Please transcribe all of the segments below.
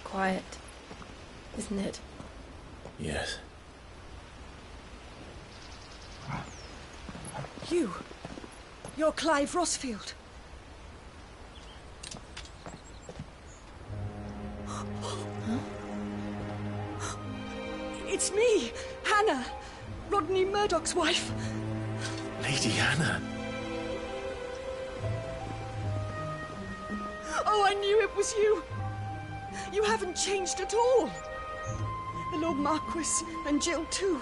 Quiet, isn't it? Yes. You're Clive Rosfield. It's me, Hannah, Rodney Murdoch's wife. Lady Hannah. Oh, I knew it was you. You haven't changed at all. The Lord Marquis and Jill too.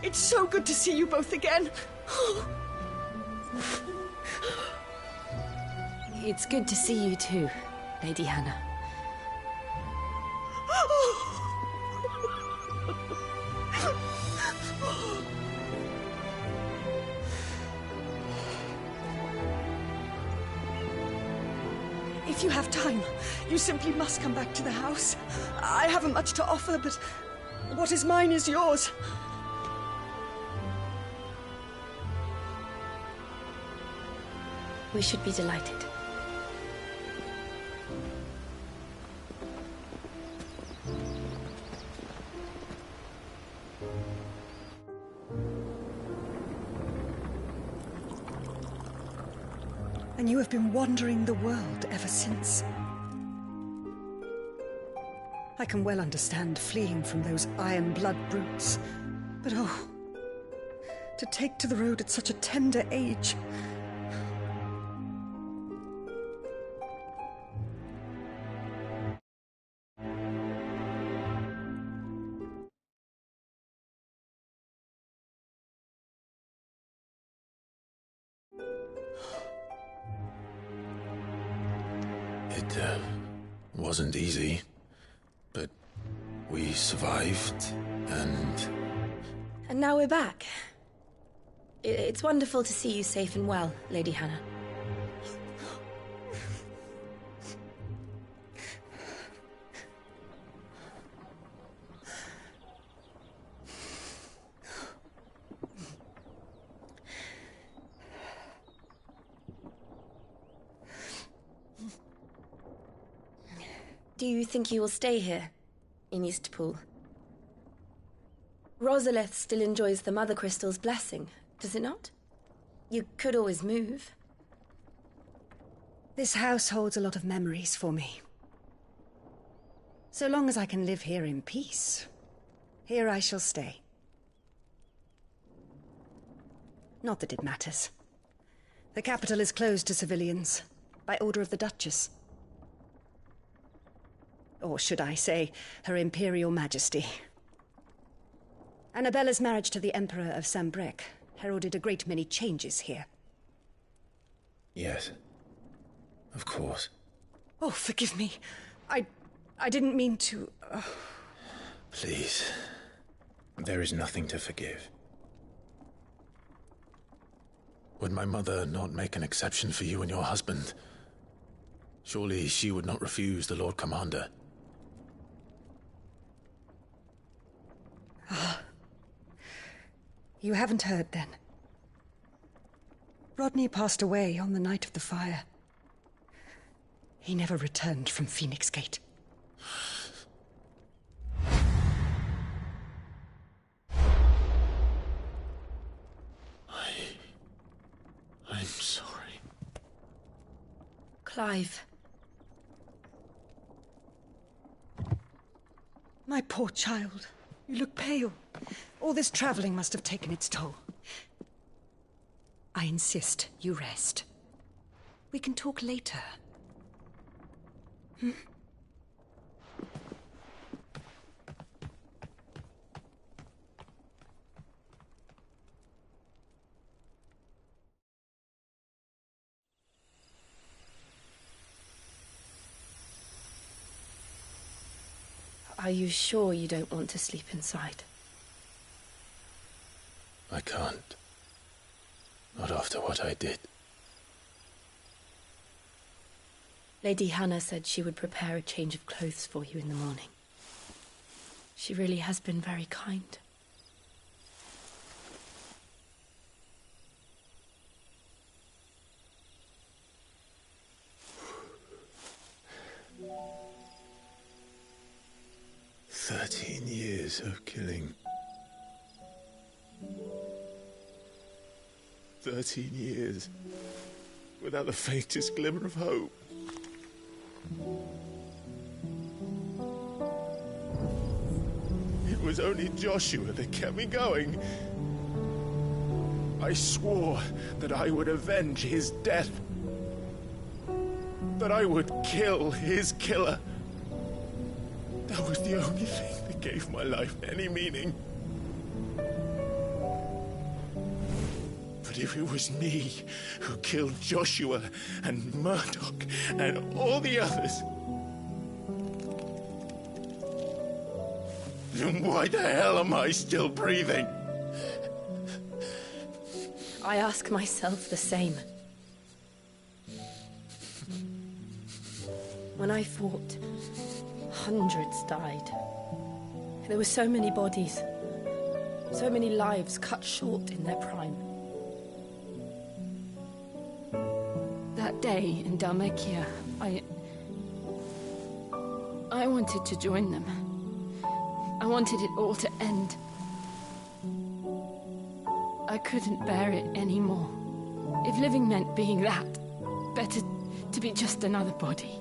It's so good to see you both again. It's good to see you too, Lady Hannah. If you have time, you simply must come back to the house. I haven't much to offer, but what is mine is yours. We should be delighted. And you have been wandering the world ever since. I can well understand fleeing from those iron blood brutes. But oh, to take to the road at such a tender age. It wasn't easy, but we survived, and now we're back. It's wonderful to see you safe and well, Lady Hannah. Do you think you will stay here, in Eastpool? Rosalith still enjoys the Mother Crystal's blessing, does it not? You could always move. This house holds a lot of memories for me. So long as I can live here in peace, here I shall stay. Not that it matters. The capital is closed to civilians, by order of the Duchess. Or should I say, Her Imperial Majesty. Annabella's marriage to the Emperor of Sambrec heralded a great many changes here. yes, of course. Oh, forgive me. I didn't mean to... Please, there is nothing to forgive. Would my mother not make an exception for you and your husband? Surely she would not refuse the Lord Commander. You haven't heard, then. Rodney passed away on the night of the fire. He never returned from Phoenix Gate. I'm sorry. Clive. My poor child. You look pale. All this traveling must have taken its toll. I insist you rest. We can talk later. Are you sure you don't want to sleep inside? I can't. Not after what I did. Lady Hannah said she would prepare a change of clothes for you in the morning. She really has been very kind. Years of killing. 13 years without the faintest glimmer of hope. It was only Joshua that kept me going. I swore that I would avenge his death. That I would kill his killer. That was the only thing that gave my life any meaning. But if it was me who killed Joshua and Murdoch and all the others, then why the hell am I still breathing? I ask myself the same. When I fought, hundreds died. There were so many bodies, so many lives cut short in their prime. That day in Dhalmekia, I wanted to join them. I wanted it all to end. I couldn't bear it anymore. If living meant being that, better to be just another body.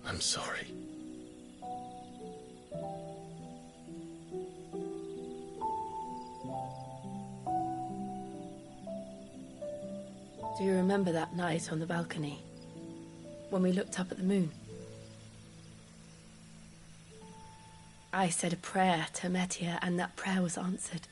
I'm sorry. Do you remember that night on the balcony, when we looked up at the moon? I said a prayer to Metia, and that prayer was answered.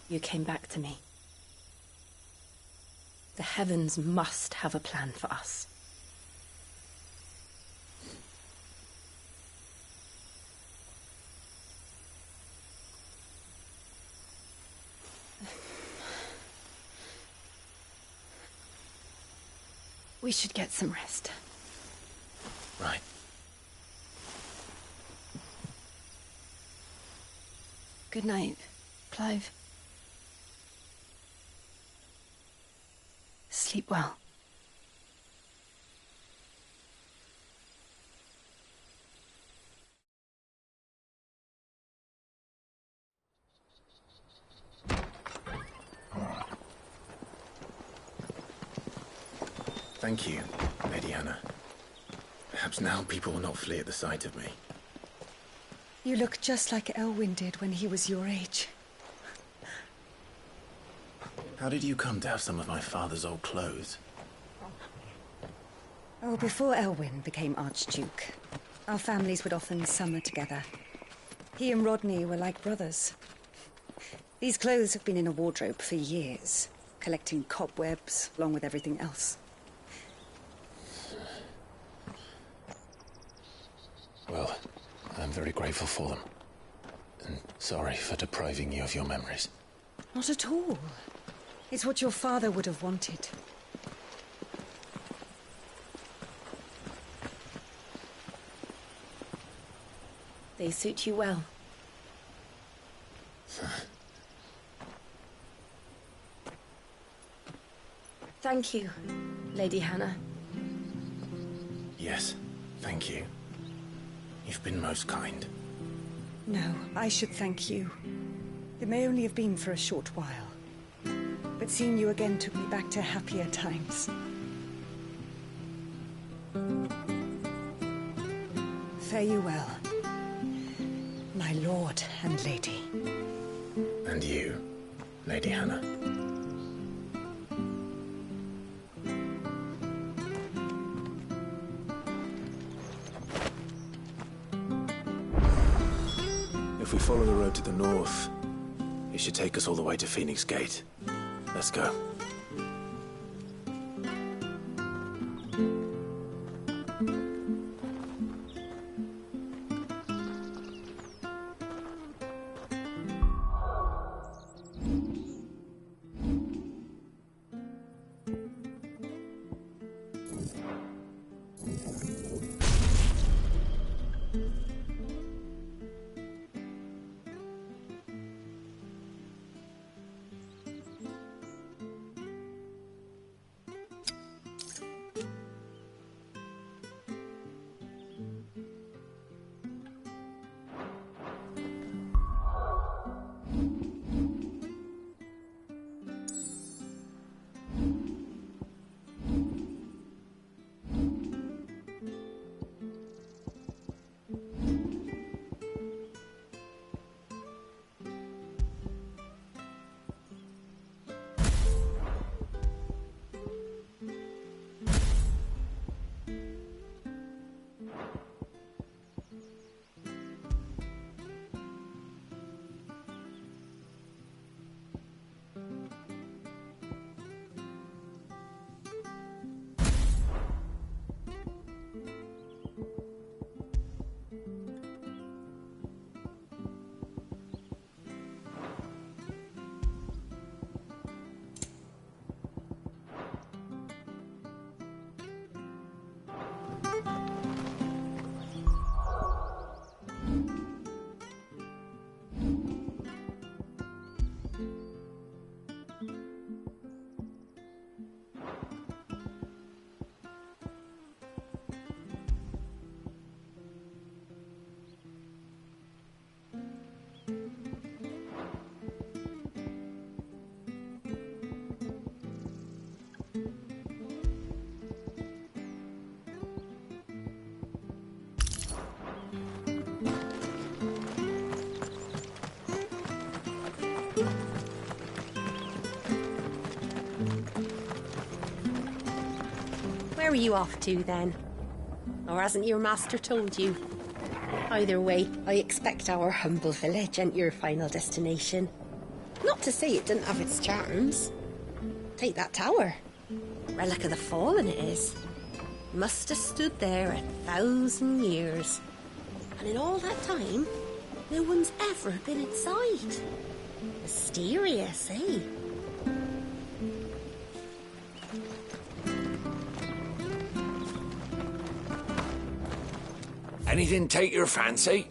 You came back to me. The heavens must have a plan for us. We should get some rest. Right. Good night, Clive. Sleep well. Thank you, Lady Hannah. Perhaps now people will not flee at the sight of me. You look just like Elwyn did when he was your age. How did you come to have some of my father's old clothes? Oh, before Elwyn became Archduke, our families would often summer together. He and Rodney were like brothers. These clothes have been in a wardrobe for years, collecting cobwebs along with everything else. Well, I'm very grateful for them. And sorry for depriving you of your memories. Not at all. It's what your father would have wanted. They suit you well. Thank you, Lady Hannah. Yes, thank you. You've been most kind. No, I should thank you. It may only have been for a short while. But seeing you again took me back to happier times. Fare you well, my lord and lady. And you, Lady Hannah. If we follow the road to the north, it should take us all the way to Phoenix Gate. Let's go. Where are you off to, then? Or hasn't your master told you? Either way, I expect our humble village ain't your final destination. Not to say it didn't have its charms. Take that tower. Relic of the Fallen it is. Must have stood there 1,000 years. And in all that time, no one's ever been inside. Mysterious, eh? Anything take your fancy?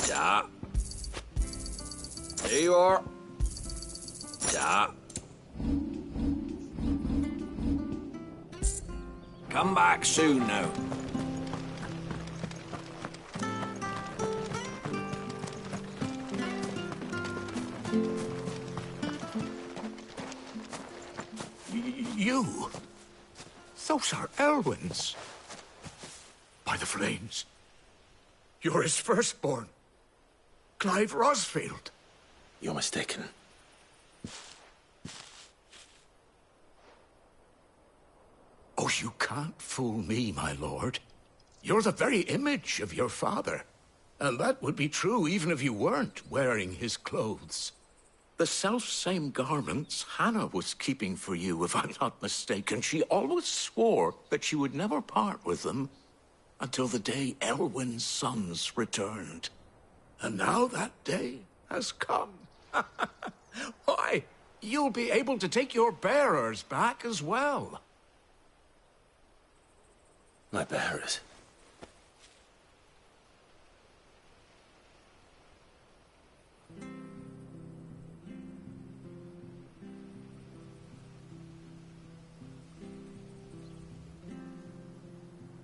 Yeah. There you are. Yeah. Come back soon now. You? Those are Elwyn's. By the flames. You're his firstborn. Clive Rosfield. You're mistaken. Oh, you can't fool me, my lord. You're the very image of your father. And that would be true even if you weren't wearing his clothes. The self-same garments Hannah was keeping for you, if I'm not mistaken. She always swore that she would never part with them until the day Elwyn's sons returned. And now that day has come. Why, you'll be able to take your bearers back as well. My bearers.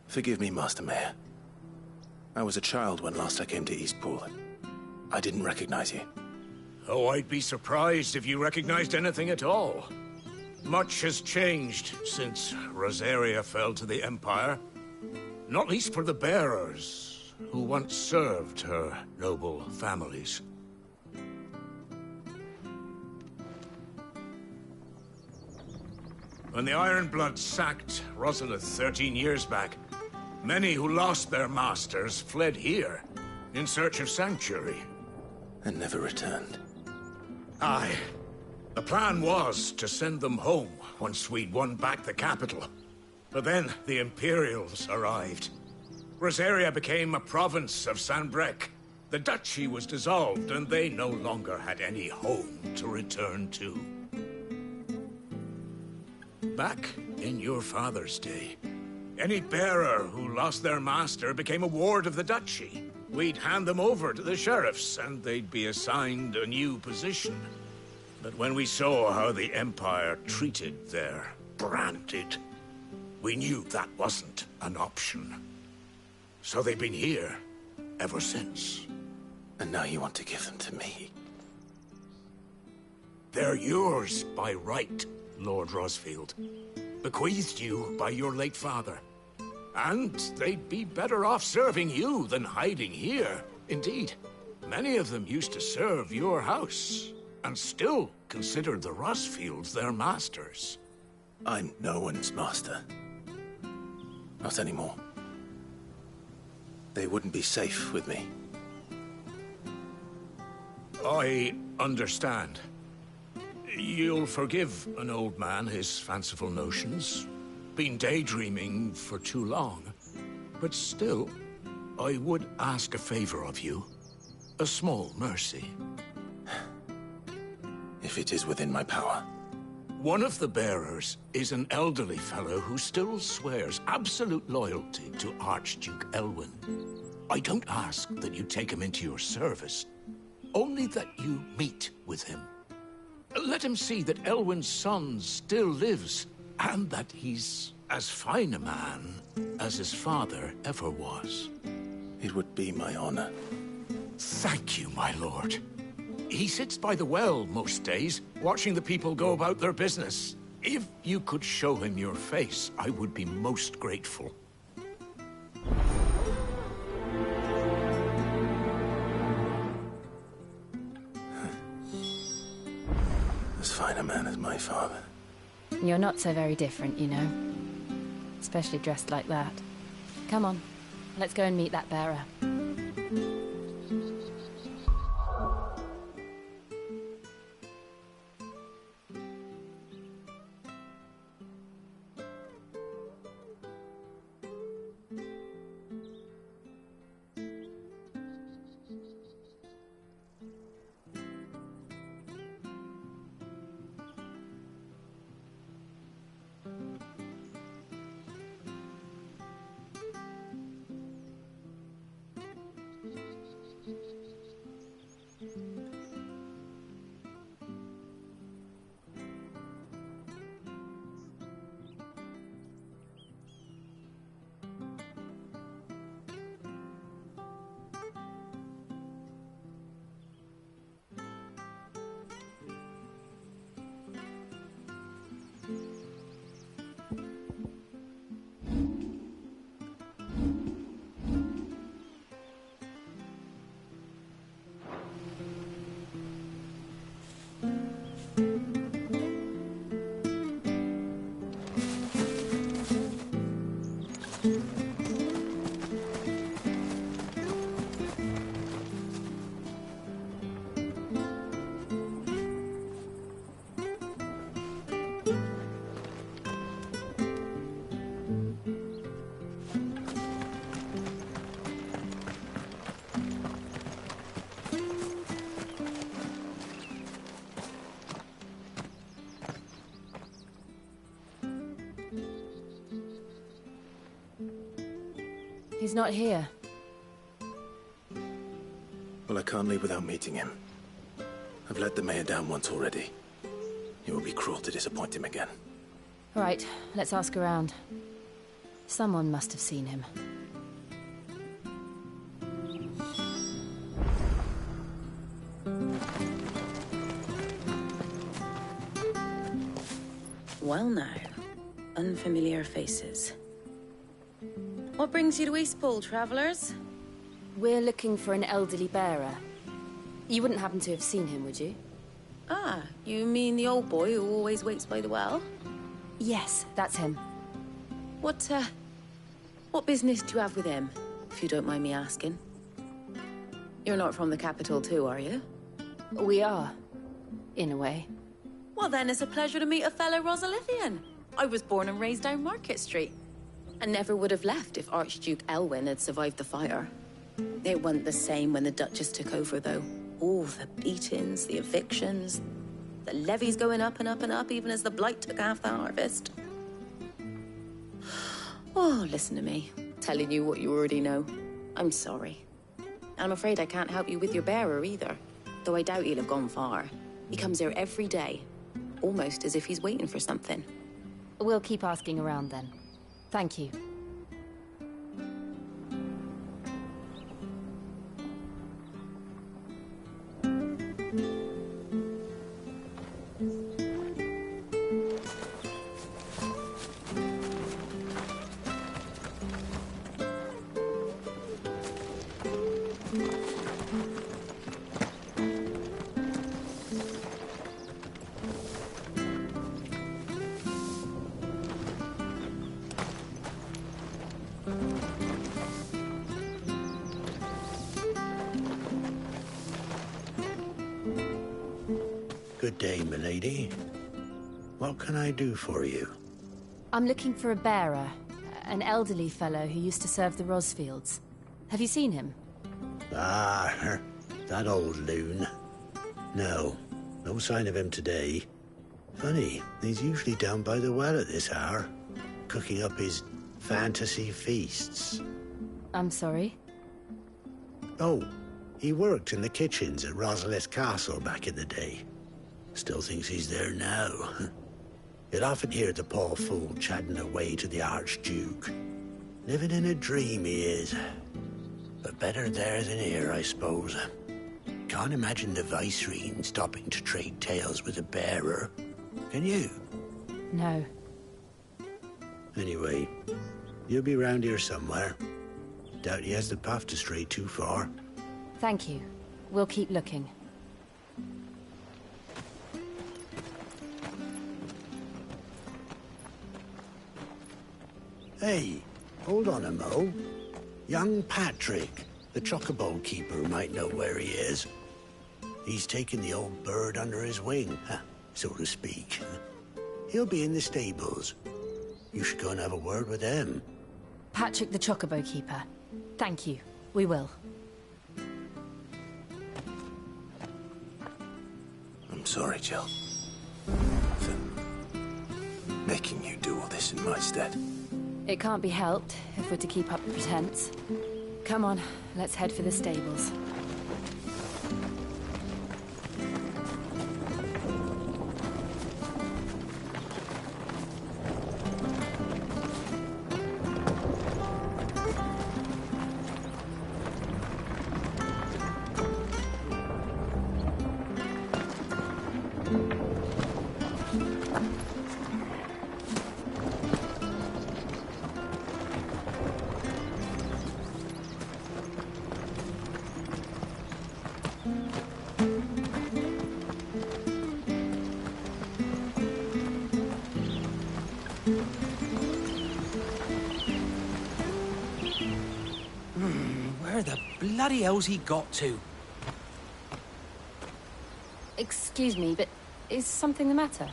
Forgive me, Master Mayor. I was a child when last I came to Eastpool. I didn't recognize you. Oh, I'd be surprised if you recognized anything at all. Much has changed since Rosaria fell to the Empire. Not least for the bearers, who once served her noble families. When the Ironbloods sacked Rosalith 13 years back, many who lost their masters fled here, in search of sanctuary. And never returned. Aye. The plan was to send them home once we'd won back the capital. But then the Imperials arrived. Rosaria became a province of Sanbreque. The duchy was dissolved, and they no longer had any home to return to. Back in your father's day, any bearer who lost their master became a ward of the duchy. We'd hand them over to the sheriffs, and they'd be assigned a new position. But when we saw how the Empire treated their branded, we knew that wasn't an option. So they've been here ever since. And now you want to give them to me? They're yours by right, Lord Rosfield. Bequeathed you by your late father. And they'd be better off serving you than hiding here. Indeed, many of them used to serve your house, and still considered the Rosfields their masters. I'm no one's master. Not anymore. They wouldn't be safe with me. I understand. You'll forgive an old man his fanciful notions. Been daydreaming for too long. But still, I would ask a favor of you. A small mercy. If it is within my power. One of the bearers is an elderly fellow who still swears absolute loyalty to Archduke Elwyn. I don't ask that you take him into your service, only that you meet with him. Let him see that Elwyn's son still lives, and that he's as fine a man as his father ever was. It would be my honor. Thank you, my lord. He sits by the well most days, watching the people go about their business. If you could show him your face, I would be most grateful. As fine a man as my father. You're not so very different, you know. Especially dressed like that. Come on, let's go and meet that bearer. He's not here. Well, I can't leave without meeting him. I've let the mayor down once already. It would be cruel to disappoint him again. All right, let's ask around. Someone must have seen him. Well now, unfamiliar faces. What brings you to Eastpool, travellers? We're looking for an elderly bearer. You wouldn't happen to have seen him, would you? Ah, you mean the old boy who always waits by the well? Yes, that's him. What business do you have with him, if you don't mind me asking? You're not from the capital too, are you? We are, in a way. Well then, it's a pleasure to meet a fellow Rosalithian. I was born and raised down Market Street. And never would have left if Archduke Elwyn had survived the fire. It wasn't the same when the Duchess took over, though. All the beatings, the evictions, the levies going up and up and up, even as the blight took half the harvest. Oh, listen to me, telling you what you already know. I'm sorry. I'm afraid I can't help you with your bearer either, though I doubt he'll have gone far. He comes here every day, almost as if he's waiting for something. We'll keep asking around then. Thank you. Good day, milady. What can I do for you? I'm looking for a bearer, an elderly fellow who used to serve the Rosfields. Have you seen him? Ah, that old loon. No sign of him today. Funny, he's usually down by the well at this hour, cooking up his fantasy feasts. I'm sorry? Oh, he worked in the kitchens at Rosalith Castle back in the day. Still thinks he's there now. You'd often hear the poor fool chatting away to the Archduke. Living in a dream he is. But better there than here, I suppose. Can't imagine the Vicereine stopping to trade tales with a bearer. Can you? No. Anyway, you'll be round here somewhere. Doubt he has the path to stray too far. Thank you. We'll keep looking. Hey, hold on a mo. Young Patrick, the chocobo keeper, might know where he is. He's taken the old bird under his wing, so to speak. He'll be in the stables. You should go and have a word with him. Patrick the Chocobo Keeper. Thank you. We will. I'm sorry, Jill. For making you do all this in my stead. It can't be helped if we're to keep up the pretense. Come on, let's head for the stables. Where the bloody hell's he got to? Excuse me, but is something the matter?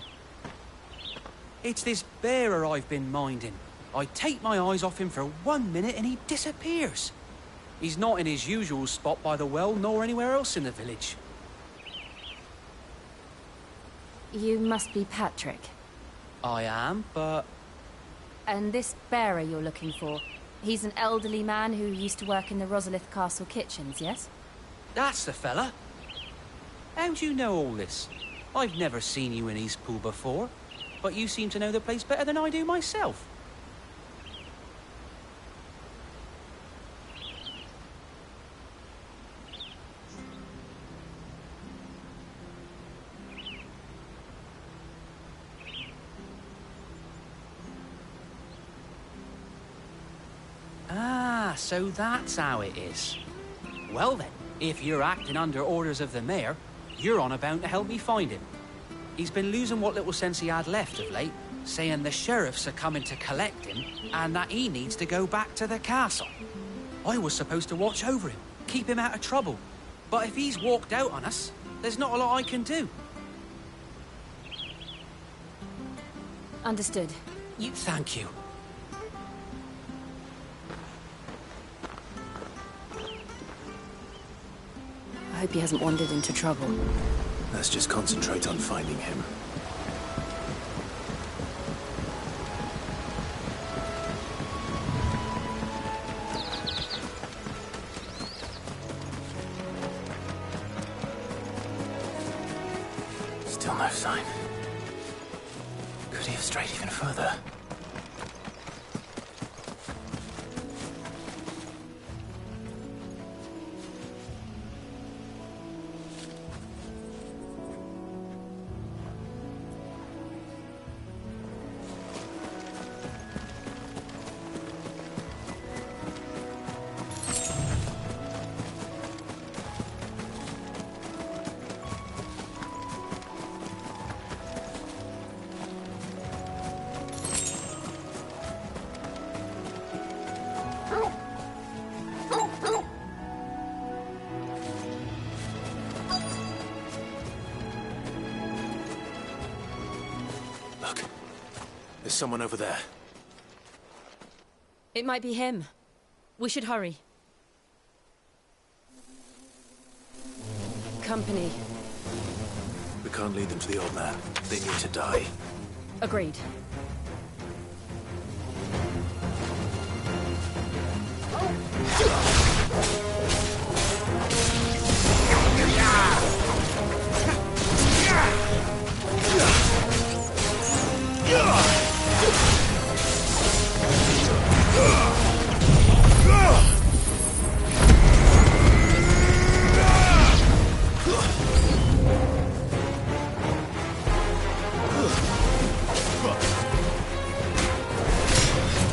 It's this bearer I've been minding. I take my eyes off him for 1 minute and he disappears. He's not in his usual spot by the well, nor anywhere else in the village. You must be Patrick. I am, but... And this bearer you're looking for, he's an elderly man who used to work in the Rosalith Castle kitchens, yes? That's the fella. How do you know all this? I've never seen you in Eastpool before, but you seem to know the place better than I do myself. So that's how it is. Well then, if you're acting under orders of the mayor, you're on about to help me find him. He's been losing what little sense he had left of late, saying the sheriffs are coming to collect him and that he needs to go back to the castle. I was supposed to watch over him, keep him out of trouble. But if he's walked out on us, there's not a lot I can do. Understood. Thank you. I hope he hasn't wandered into trouble. Let's just concentrate on finding him. Still no sign. Could he have strayed even further? There's someone over there. It might be him. We should hurry. Company. We can't lead them to the old man. They need to die. Agreed.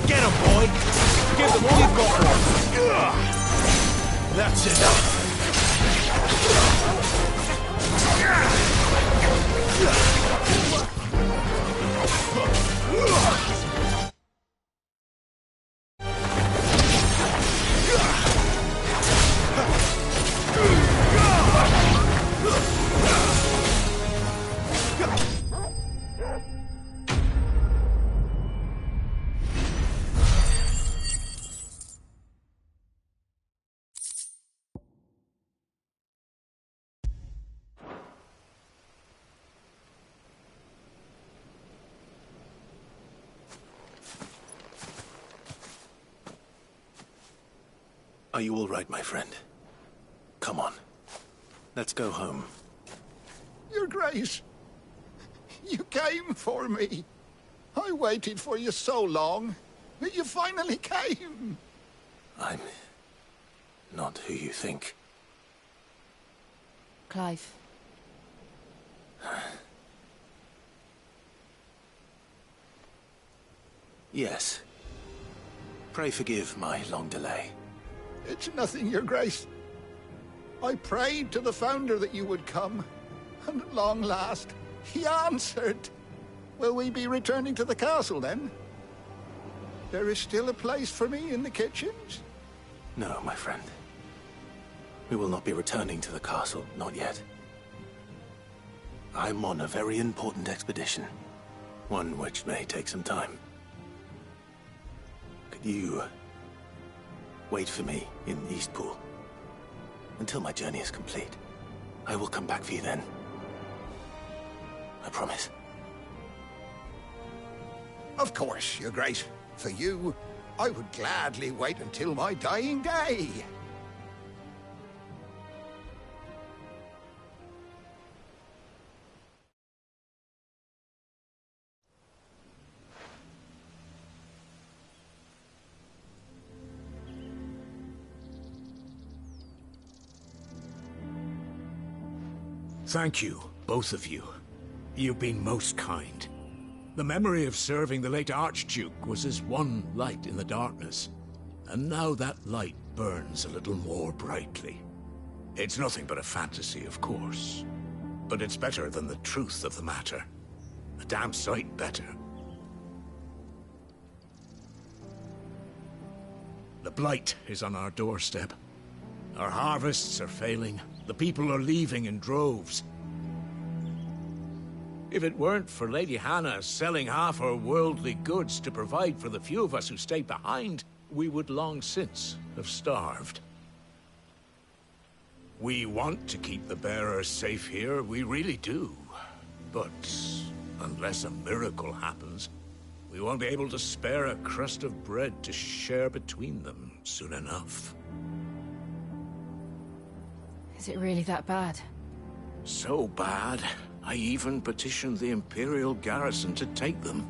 Get him, boy! Give them all you've got for them. That's enough. Are you all right, my friend? Come on. Let's go home. Your Grace, you came for me. I waited for you so long, but you finally came. I'm not who you think. Clive. Yes. Pray forgive my long delay. It's nothing, Your Grace. I prayed to the Founder that you would come, and at long last, he answered. Will we be returning to the castle, then? There is still a place for me in the kitchens? No, my friend. We will not be returning to the castle, not yet. I'm on a very important expedition. One which may take some time. Could you wait for me in Eastpool until my journey is complete? I will come back for you then. I promise. Of course, Your Grace. For you, I would gladly wait until my dying day. Thank you, both of you. You've been most kind. The memory of serving the late Archduke was as one light in the darkness. and now that light burns a little more brightly. It's nothing but a fantasy, of course, but it's better than the truth of the matter. A damn sight better. The blight is on our doorstep. Our harvests are failing. The people are leaving in droves. If it weren't for Lady Hannah selling half her worldly goods to provide for the few of us who stay behind, we would long since have starved. We want to keep the bearers safe here, we really do. But unless a miracle happens, we won't be able to spare a crust of bread to share between them soon enough. Is it really that bad? So bad, I even petitioned the Imperial garrison to take them.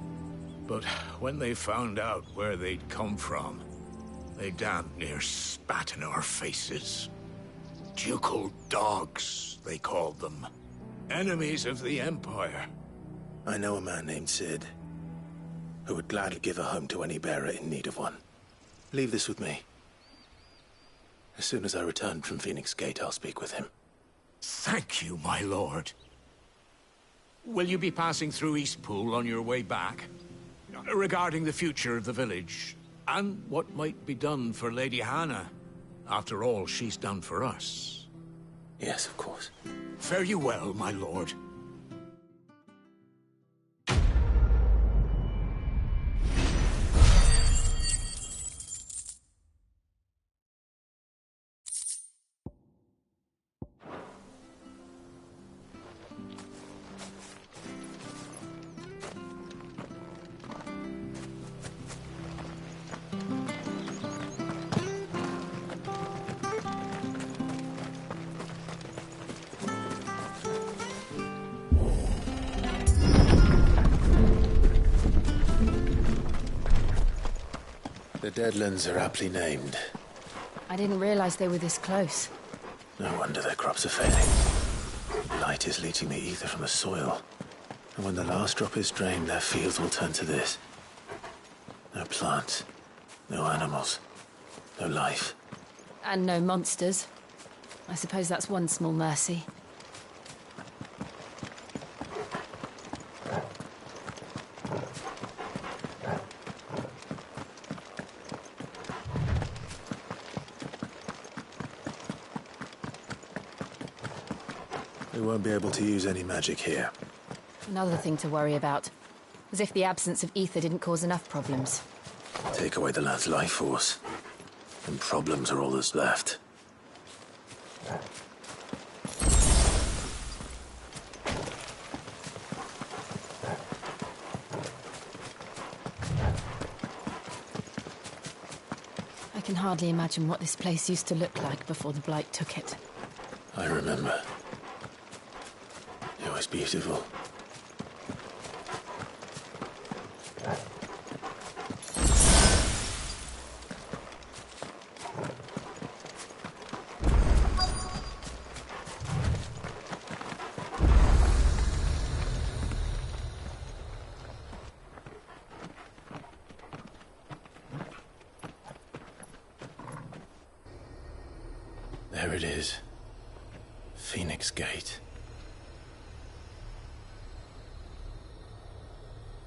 But when they found out where they'd come from, they damn near spat in our faces. Ducal dogs, they called them. Enemies of the Empire. I know a man named Cid, who would gladly give a home to any bearer in need of one. Leave this with me. As soon as I return from Phoenix Gate, I'll speak with him. Thank you, my lord. Will you be passing through Eastpool on your way back? Regarding the future of the village, and what might be done for Lady Hannah. After all she's done for us. Yes, of course. Fare you well, my lord. The Deadlands are aptly named. I didn't realize they were this close. No wonder their crops are failing. Light is leaching the ether from the soil. And when the last drop is drained, their fields will turn to this. No plants, no animals, no life. And no monsters. I suppose that's one small mercy. We won't be able to use any magic here. Another thing to worry about. As if the absence of ether didn't cause enough problems. Take away the lad's life force, and problems are all that's left. I can hardly imagine what this place used to look like before the Blight took it. I remember. It was beautiful. There it is. Phoenix Gate.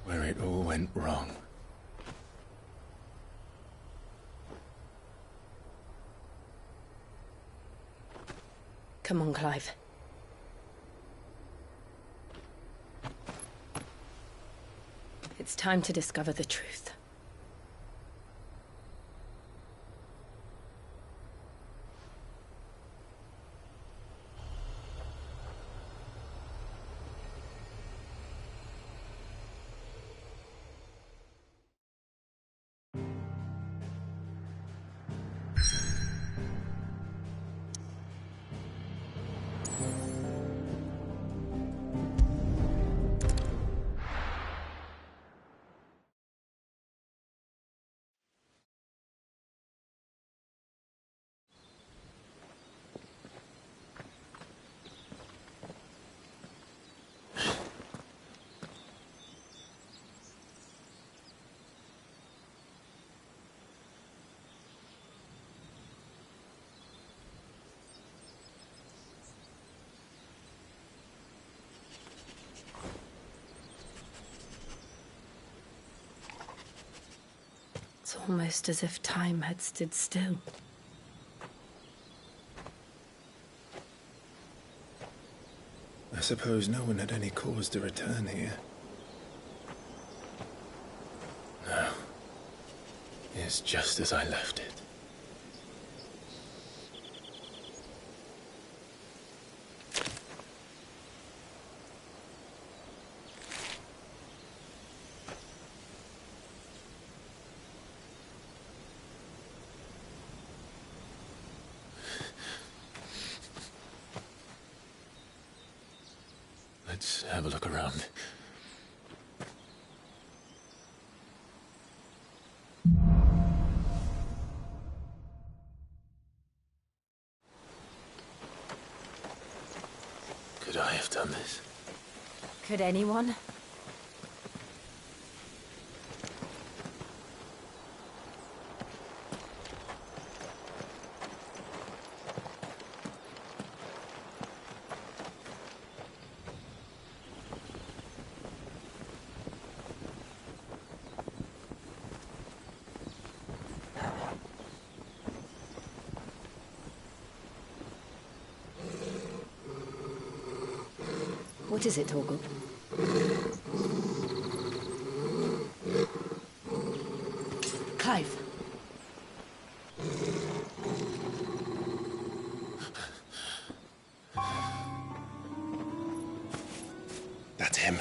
Where it all went wrong. Come on, Clive. It's time to discover the truth. It's almost as if time had stood still. I suppose no one had any cause to return here. No. It's just as I left it. Let's have a look around. Could I have done this? Could anyone? What is it, Torgal? Clive. That's him.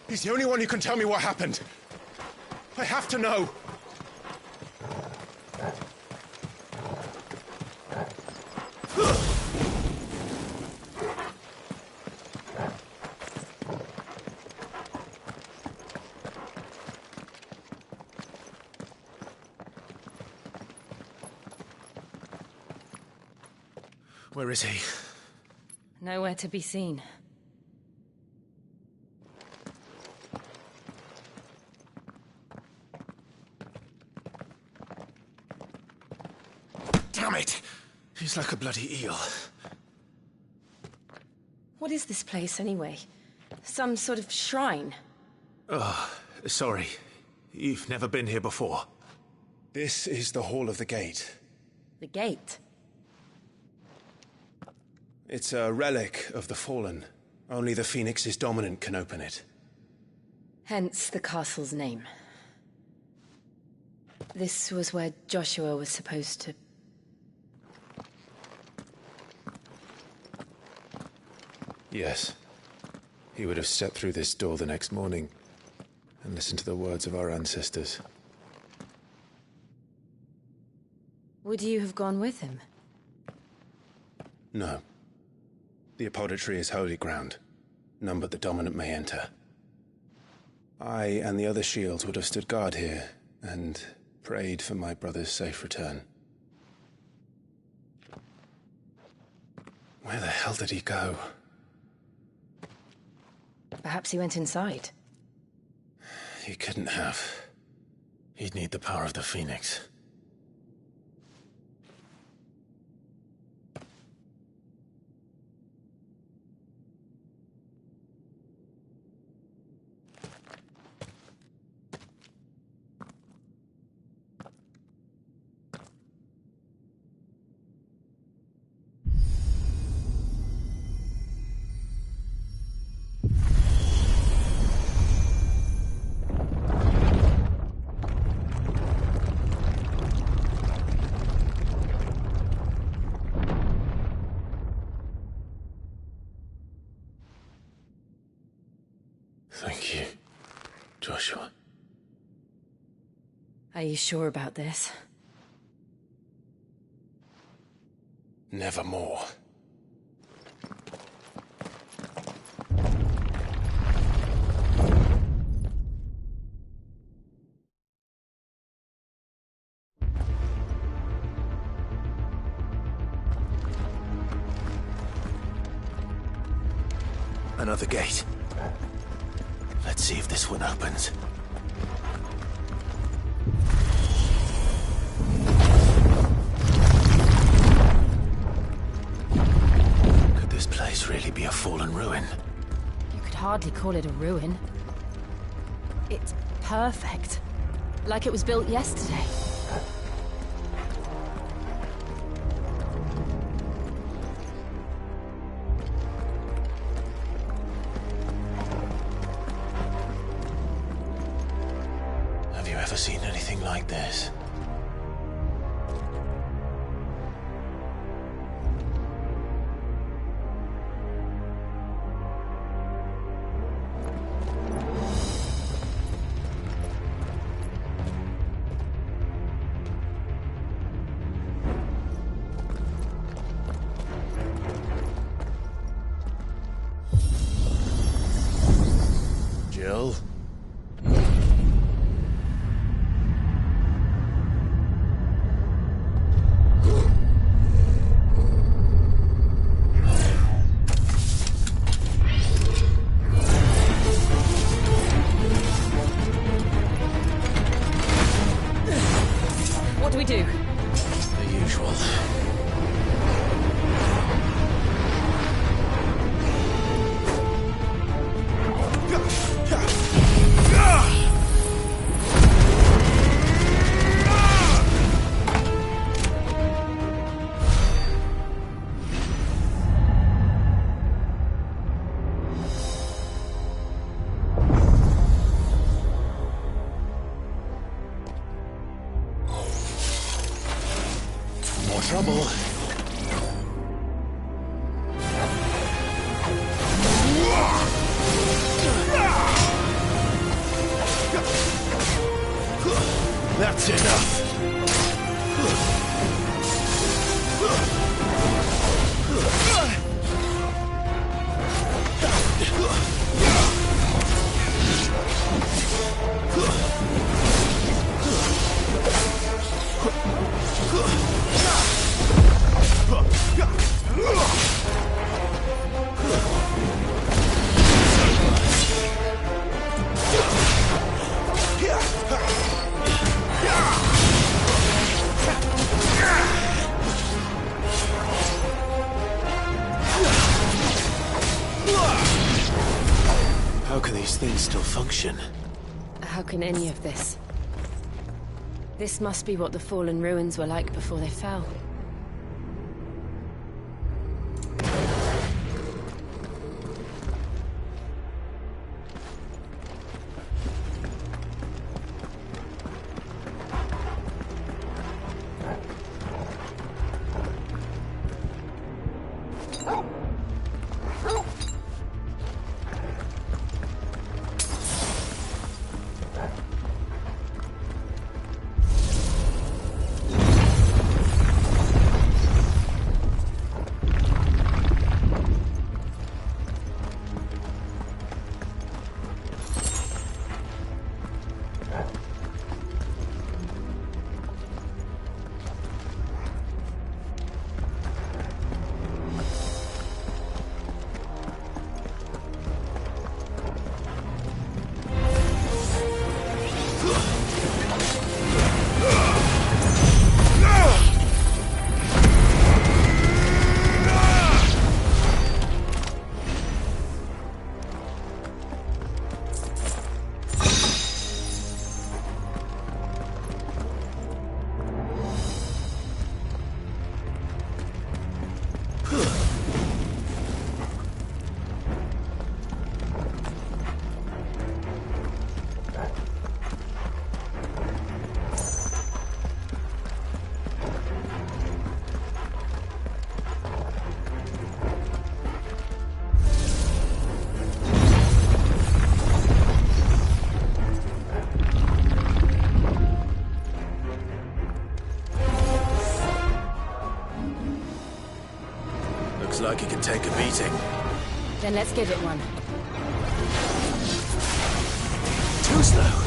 He's the only one who can tell me what happened. I have to know. Where is he? Nowhere to be seen. Damn it! He's like a bloody eel. What is this place, anyway? Some sort of shrine? Oh, sorry. You've never been here before. This is the Hall of the Gate. The gate? It's a relic of the Fallen. Only the Phoenix's dominant can open it. Hence the castle's name. This was where Joshua was supposed to... Yes. He would have stepped through this door the next morning and listened to the words of our ancestors. Would you have gone with him? No. The Apothecary is holy ground. None but the dominant may enter. I and the other shields would have stood guard here and prayed for my brother's safe return. Where the hell did he go? Perhaps he went inside. He couldn't have. He'd need the power of the Phoenix. Thank you, Joshua. Are you sure about this? Nevermore. Another gate. Let's see if this one opens. Could this place really be a fallen ruin? You could hardly call it a ruin. It's perfect. Like it was built yesterday. Have you ever seen anything like this? Jill? What do we do? The usual. More trouble. That's enough. How can these things still function? How can any of this? This must be what the fallen ruins were like before they fell. Looks like it can take a beating. Then let's give it one. Too slow.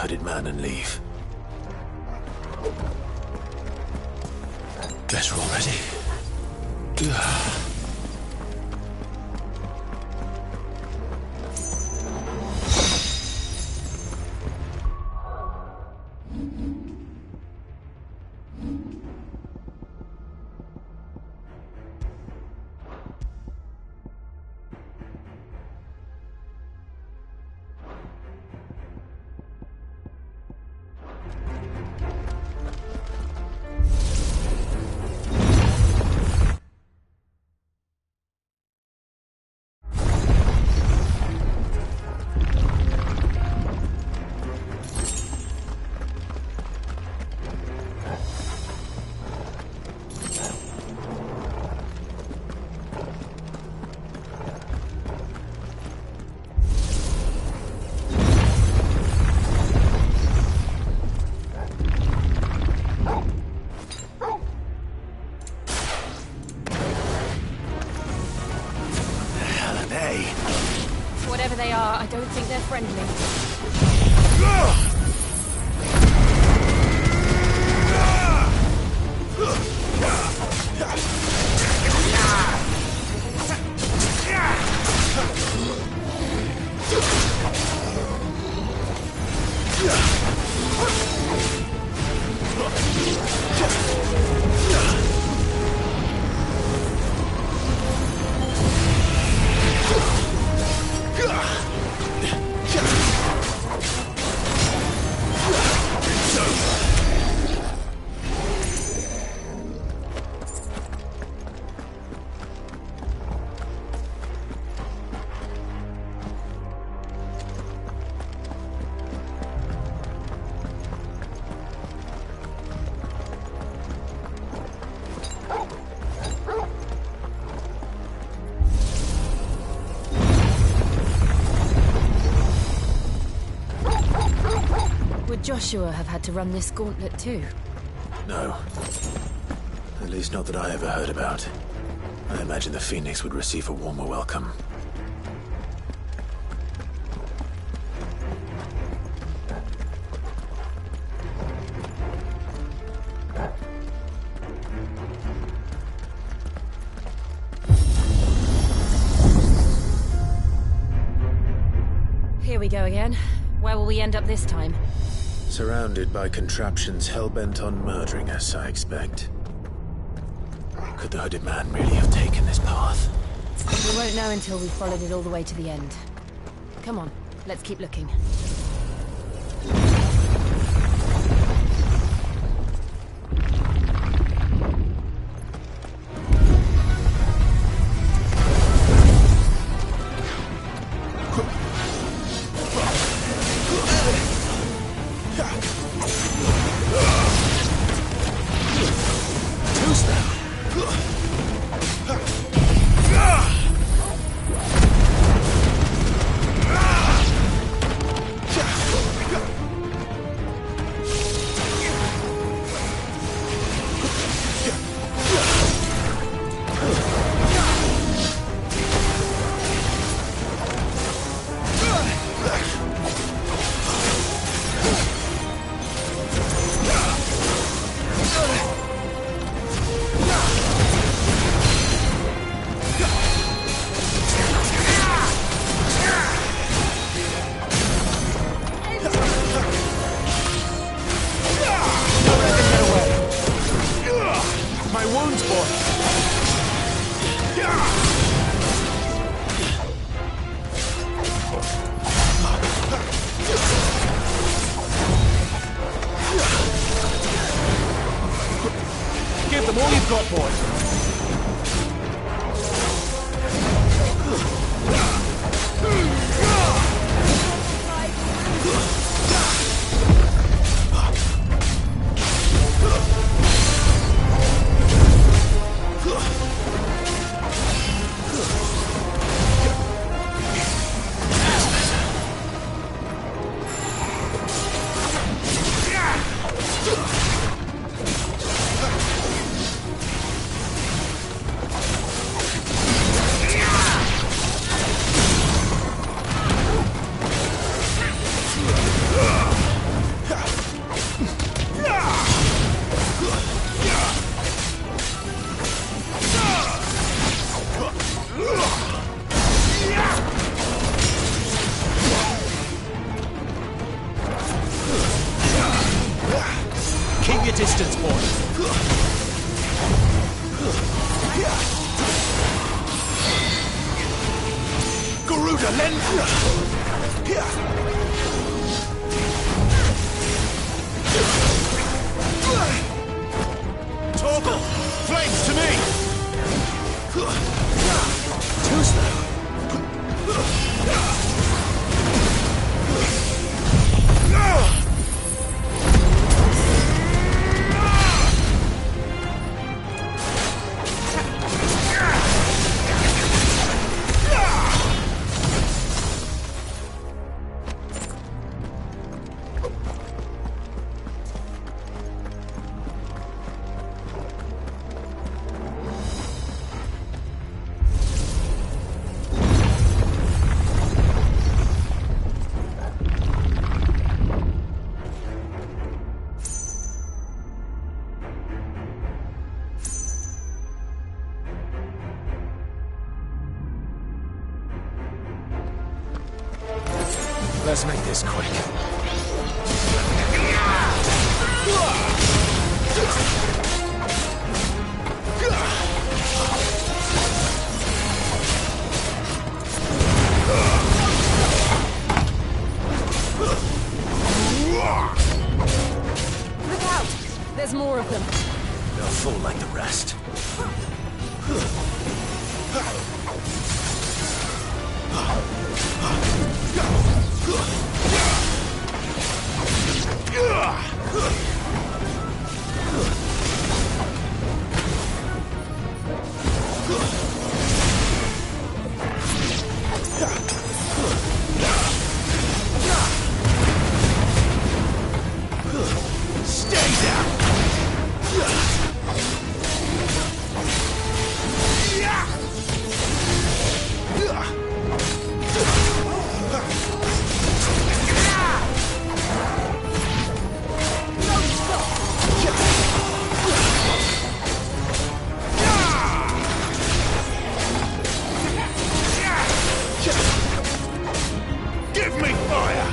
hooded man and leave. Guess we're all ready. Whatever they are, I don't think they're friendly. Would Joshua have had to run this gauntlet too? No. At least not that I ever heard about. I imagine the Phoenix would receive a warmer welcome. Here we go again. Where will we end up this time? Surrounded by contraptions hell-bent on murdering us, I expect. Could the hooded man really have taken this path? We won't know until we've followed it all the way to the end. Come on, let's keep looking. Give them all you've got, boys. Torgal! Flames to me! Too Let's make this quick. Look out! There's more of them. They'll fall like the rest. Stay down! Give me fire!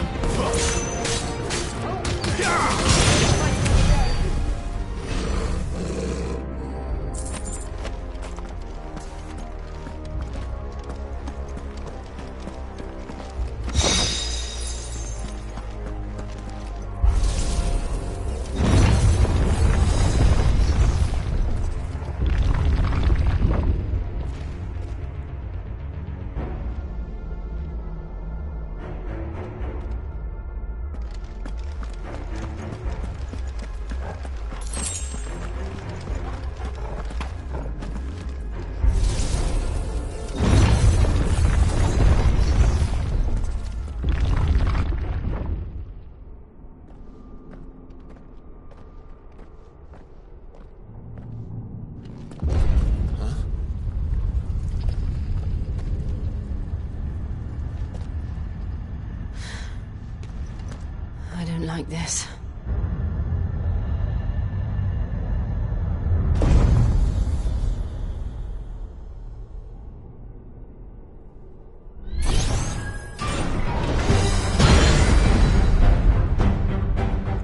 I don't like this.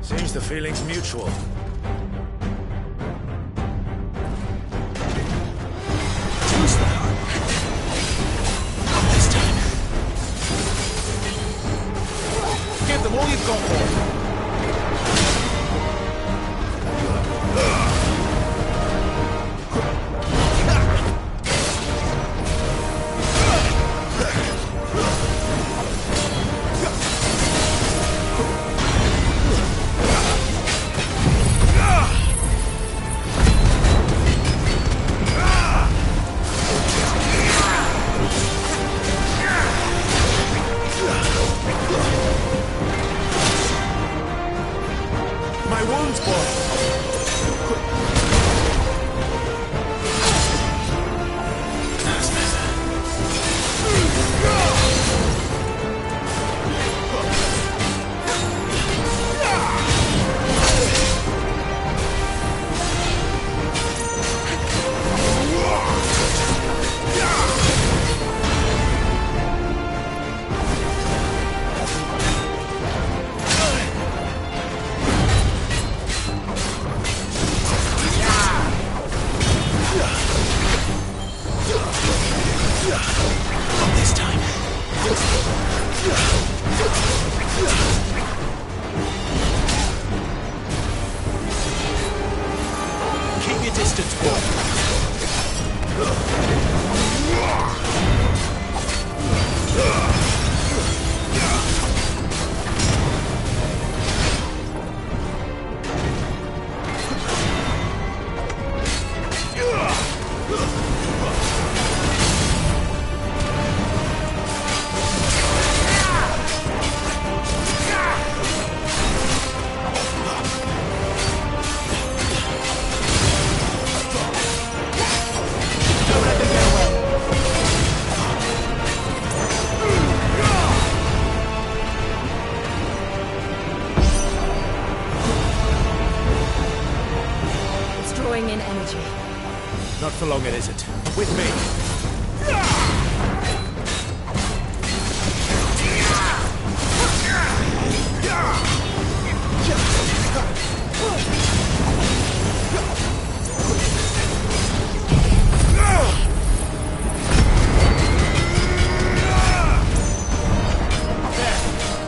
Seems the feeling's mutual. Who's that? Not this time. Give them all you've got, boy. Not for long, it isn't. With me.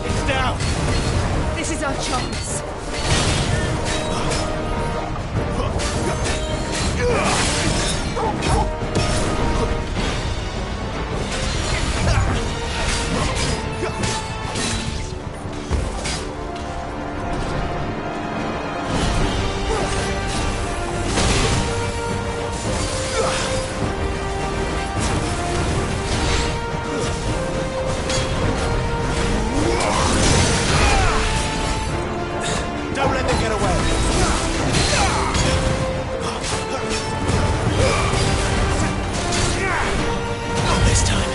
It's down. This is our chance. Don't let them get away. Not this time.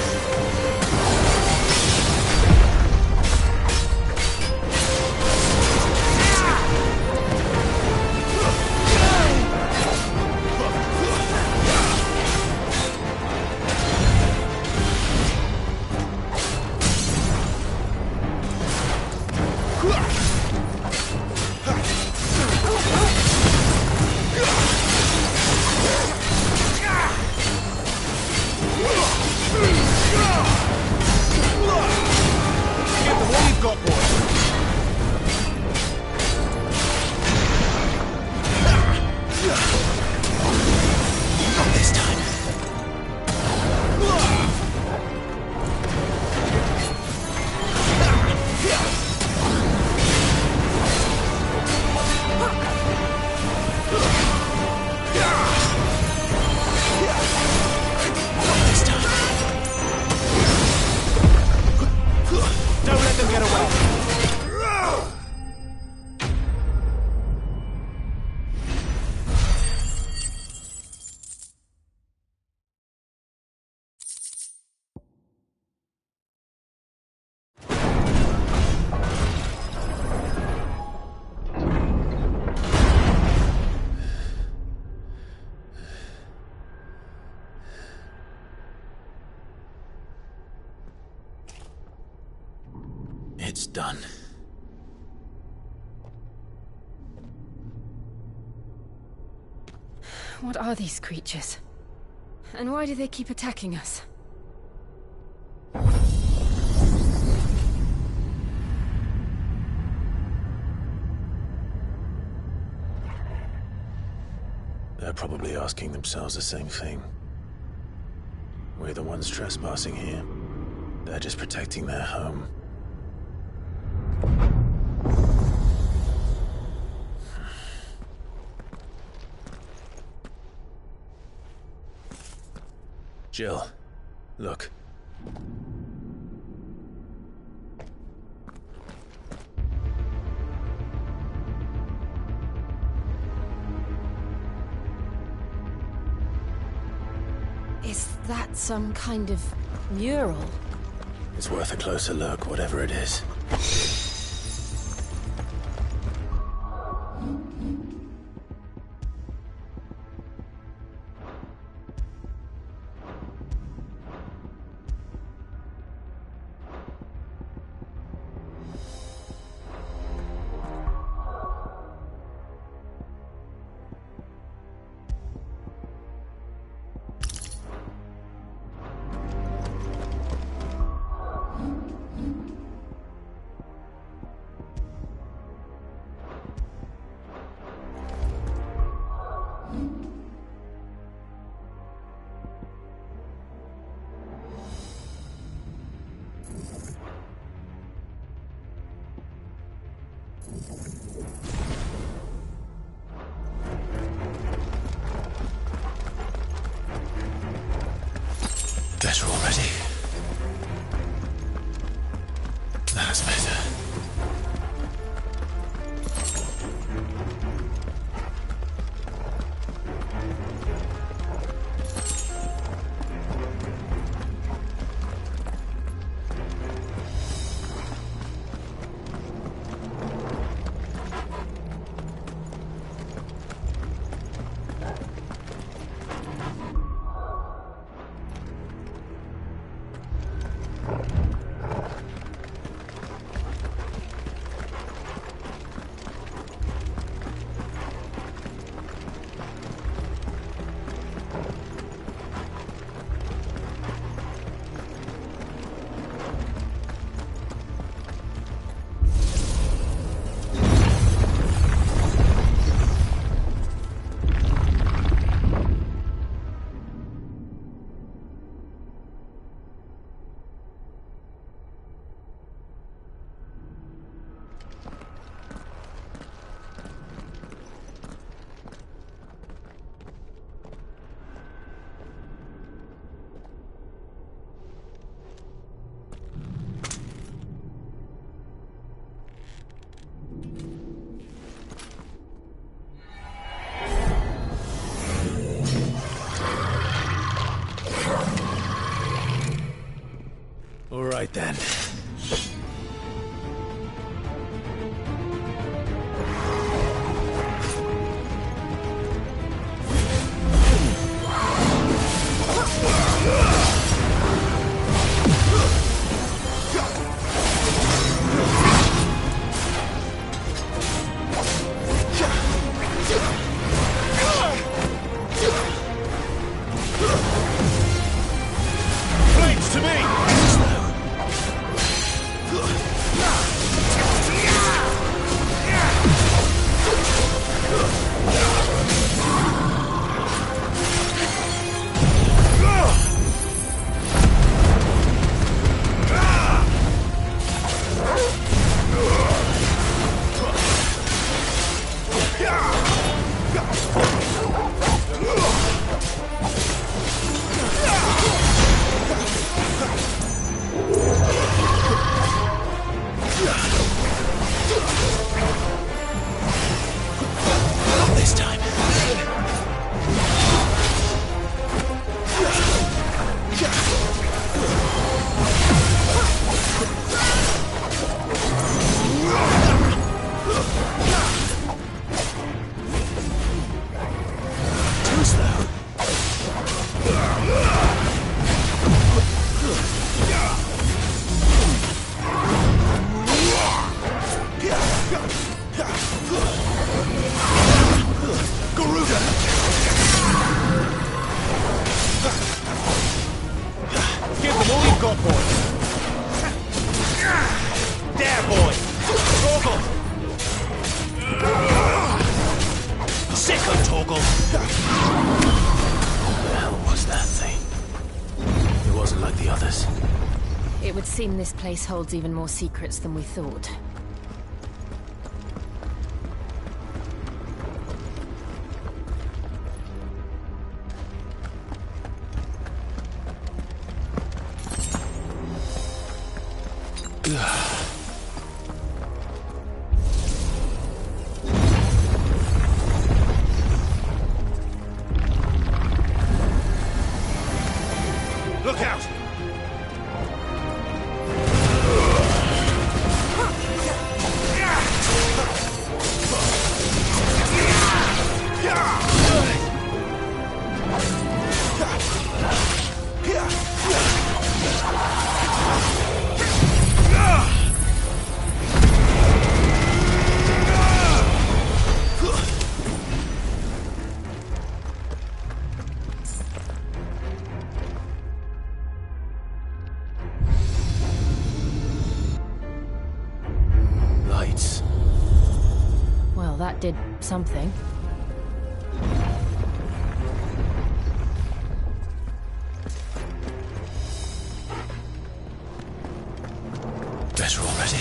Give them all you've got, boy. Not this time. Not this time. Don't let them get away. It's done. What are these creatures? And why do they keep attacking us? They're probably asking themselves the same thing. We're the ones trespassing here. They're just protecting their home. Jill, look. Is that some kind of mural? It's worth a closer look, whatever it is. Better already. That's better. All right then. Flames to me! This time. Too slow. Garuda! Give them all you've got, boy. There, boy. Torgal. Sick of Torgal. What the hell was that thing? It wasn't like the others. It would seem this place holds even more secrets than we thought. Look out! Lights. Well, that did something. Better already.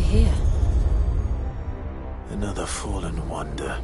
we're here. Another fallen wonder.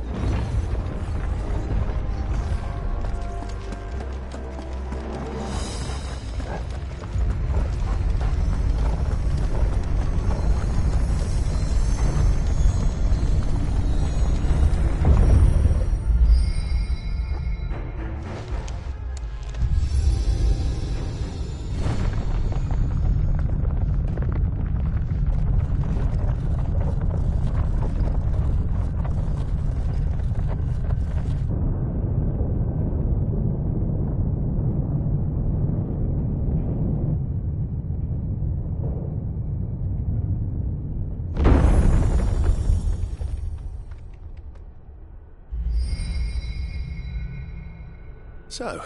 So,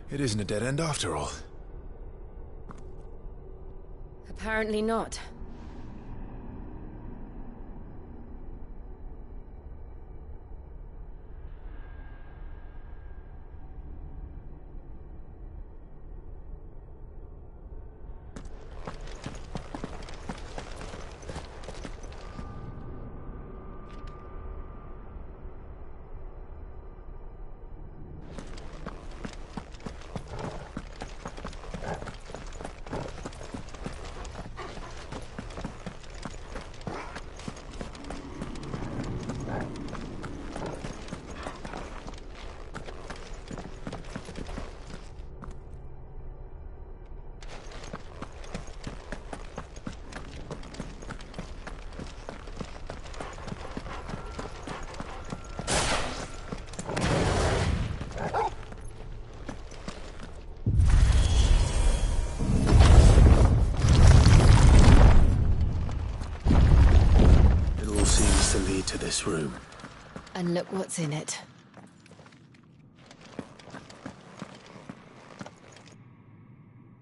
it isn't a dead end after all. Apparently not. To this room. And look what's in it.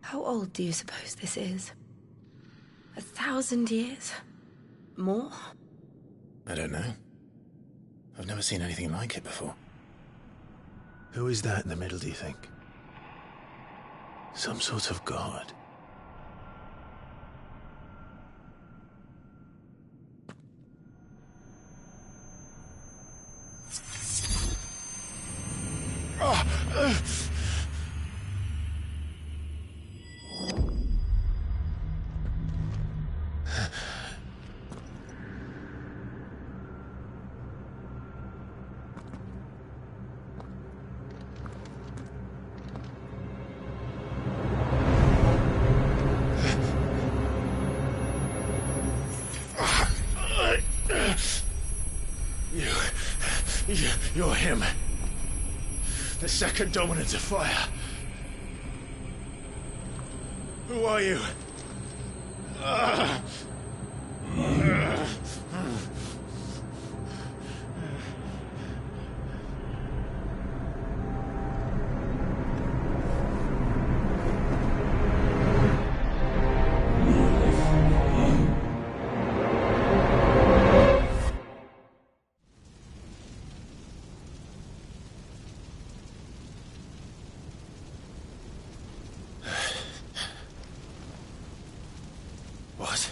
How old do you suppose this is? 1,000 years? More? I don't know. I've never seen anything like it before. Who is that in the middle, do you think? Some sort of god? You're him. The second dominant of fire. Who are you? What?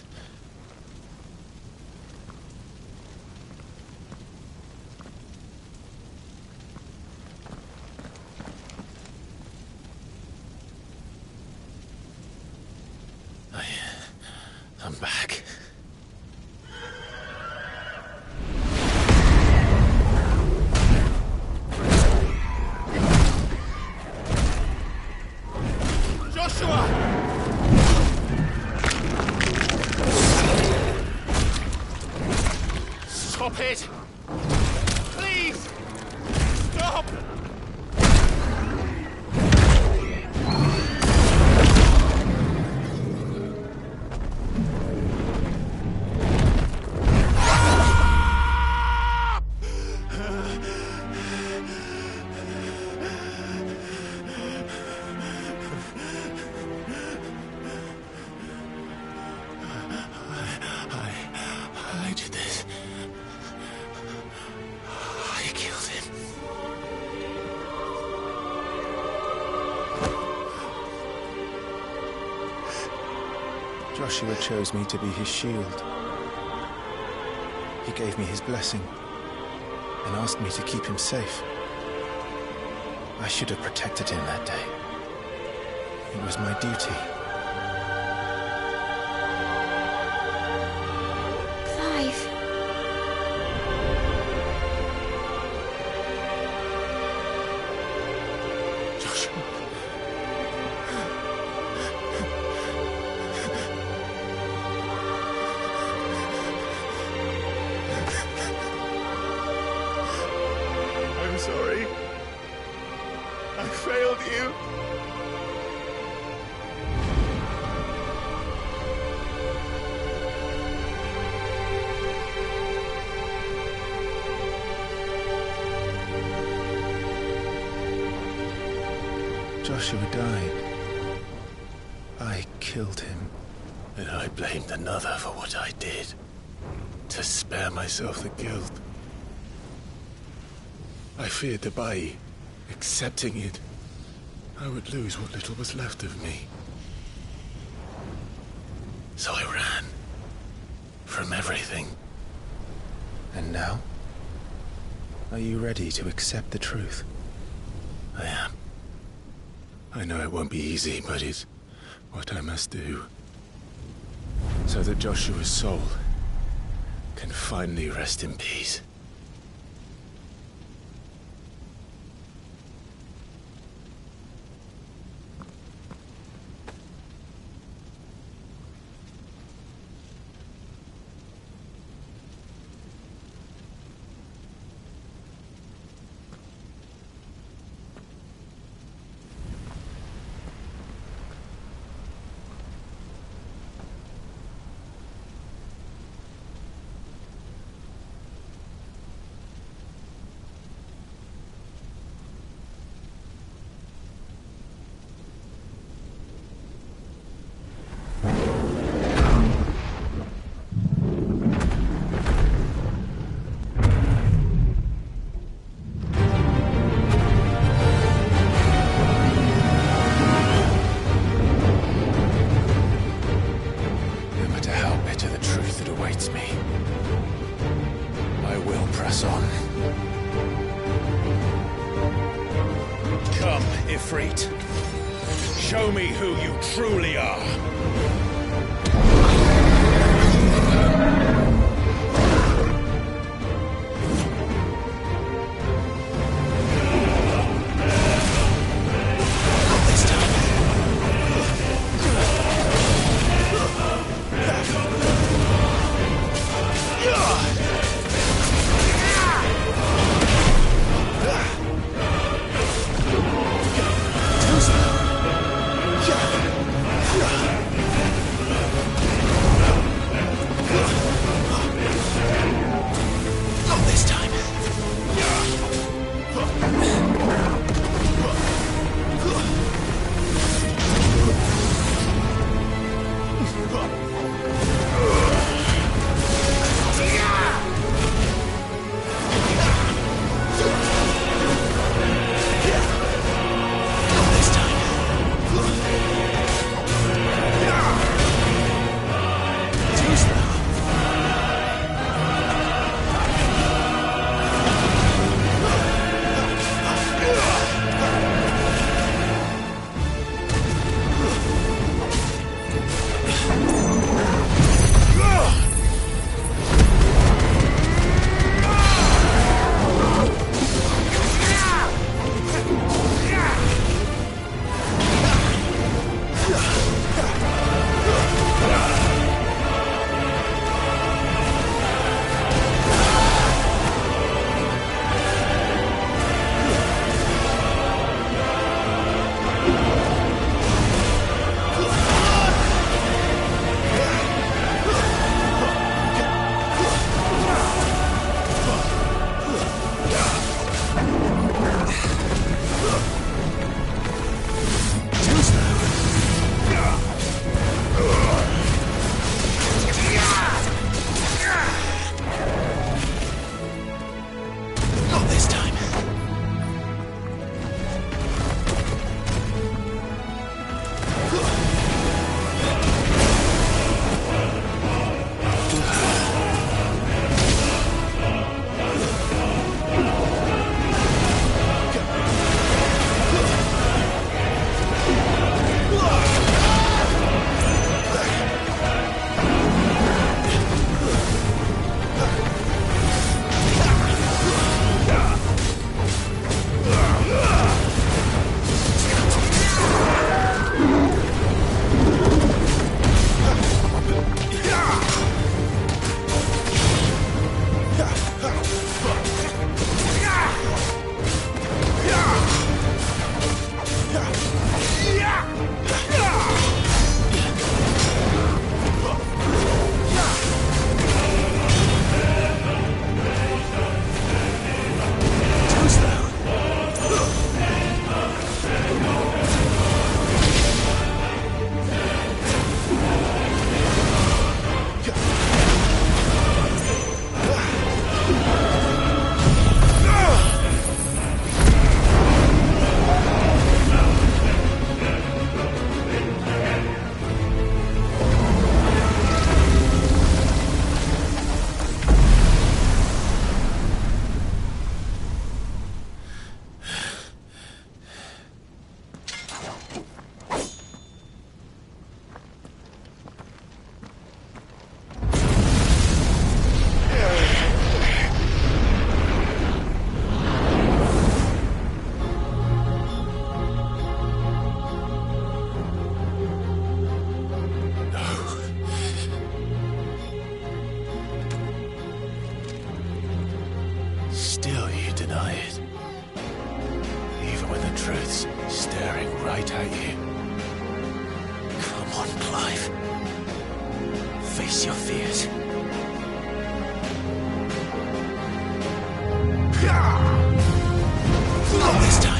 I'm back. Joshua! Stop it! Please! Stop! I did this. I killed him. Joshua chose me to be his shield. He gave me his blessing and asked me to keep him safe. I should have protected him that day. It was my duty. Clive. Joshua. I'm sorry. I failed you. Joshua died. I killed him. And I blamed another for what I did. To spare myself the guilt. I feared that by accepting it, I would lose what little was left of me. So I ran. From everything. And now? Are you ready to accept the truth? I am. I know it won't be easy, but it's what I must do. So that Joshua's soul can finally rest in peace. Ifrit. Show me who you truly are. deny it. Even when the truth's staring right at you. Come on, Clive. Face your fears. Not this time.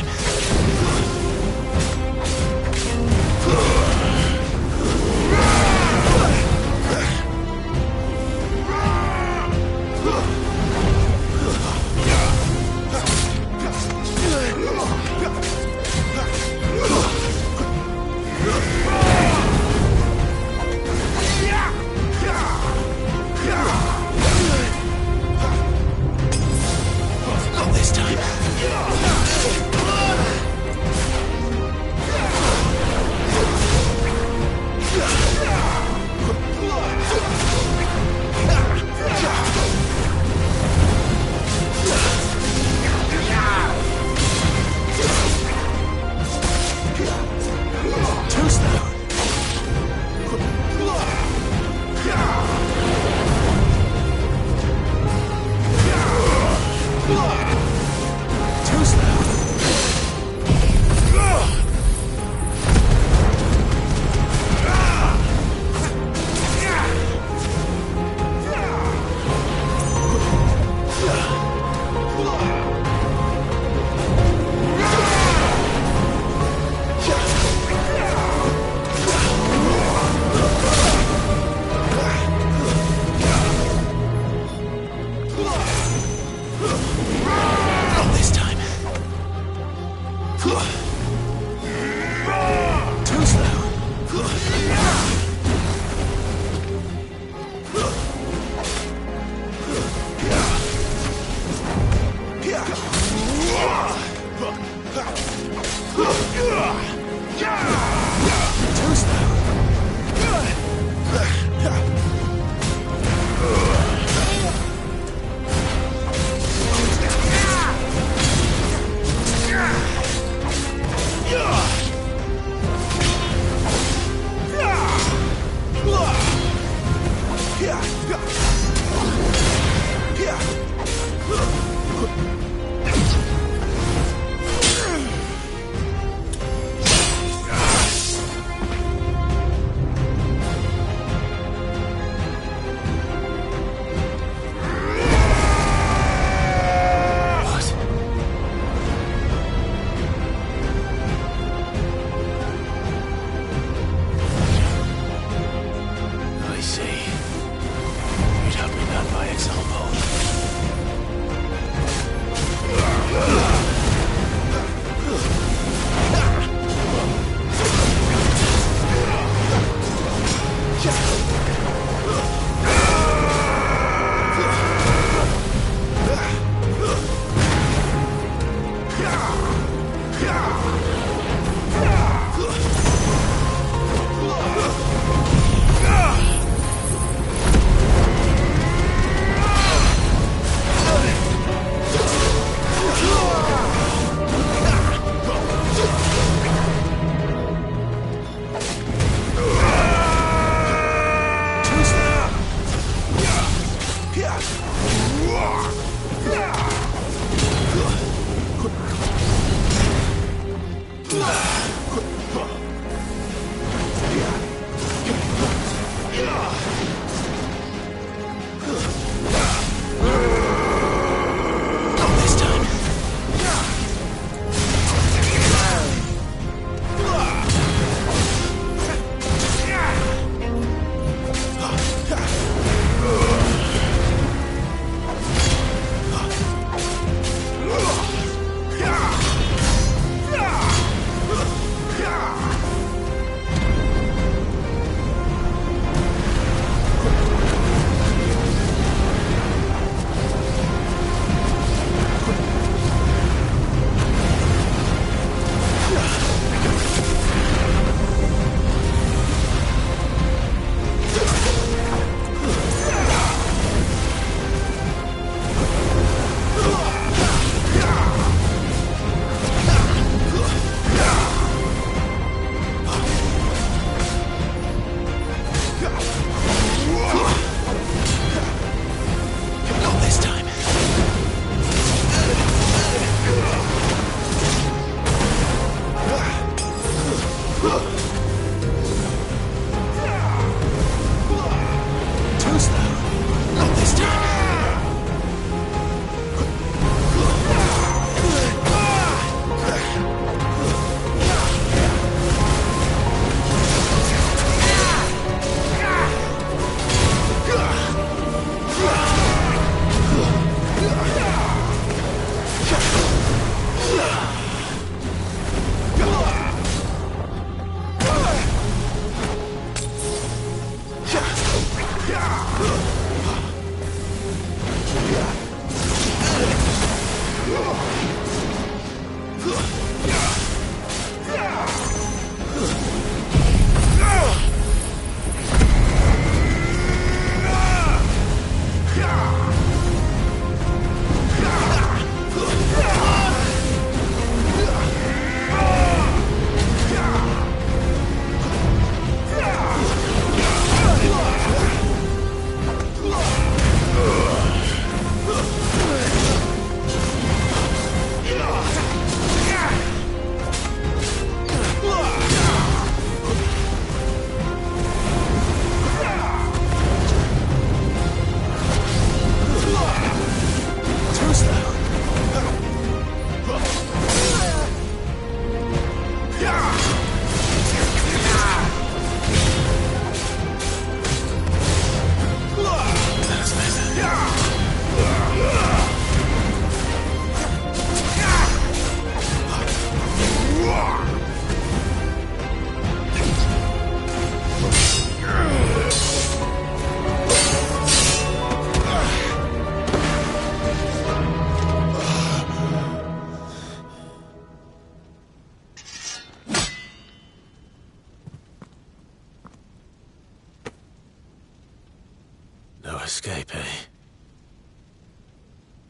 escape, eh?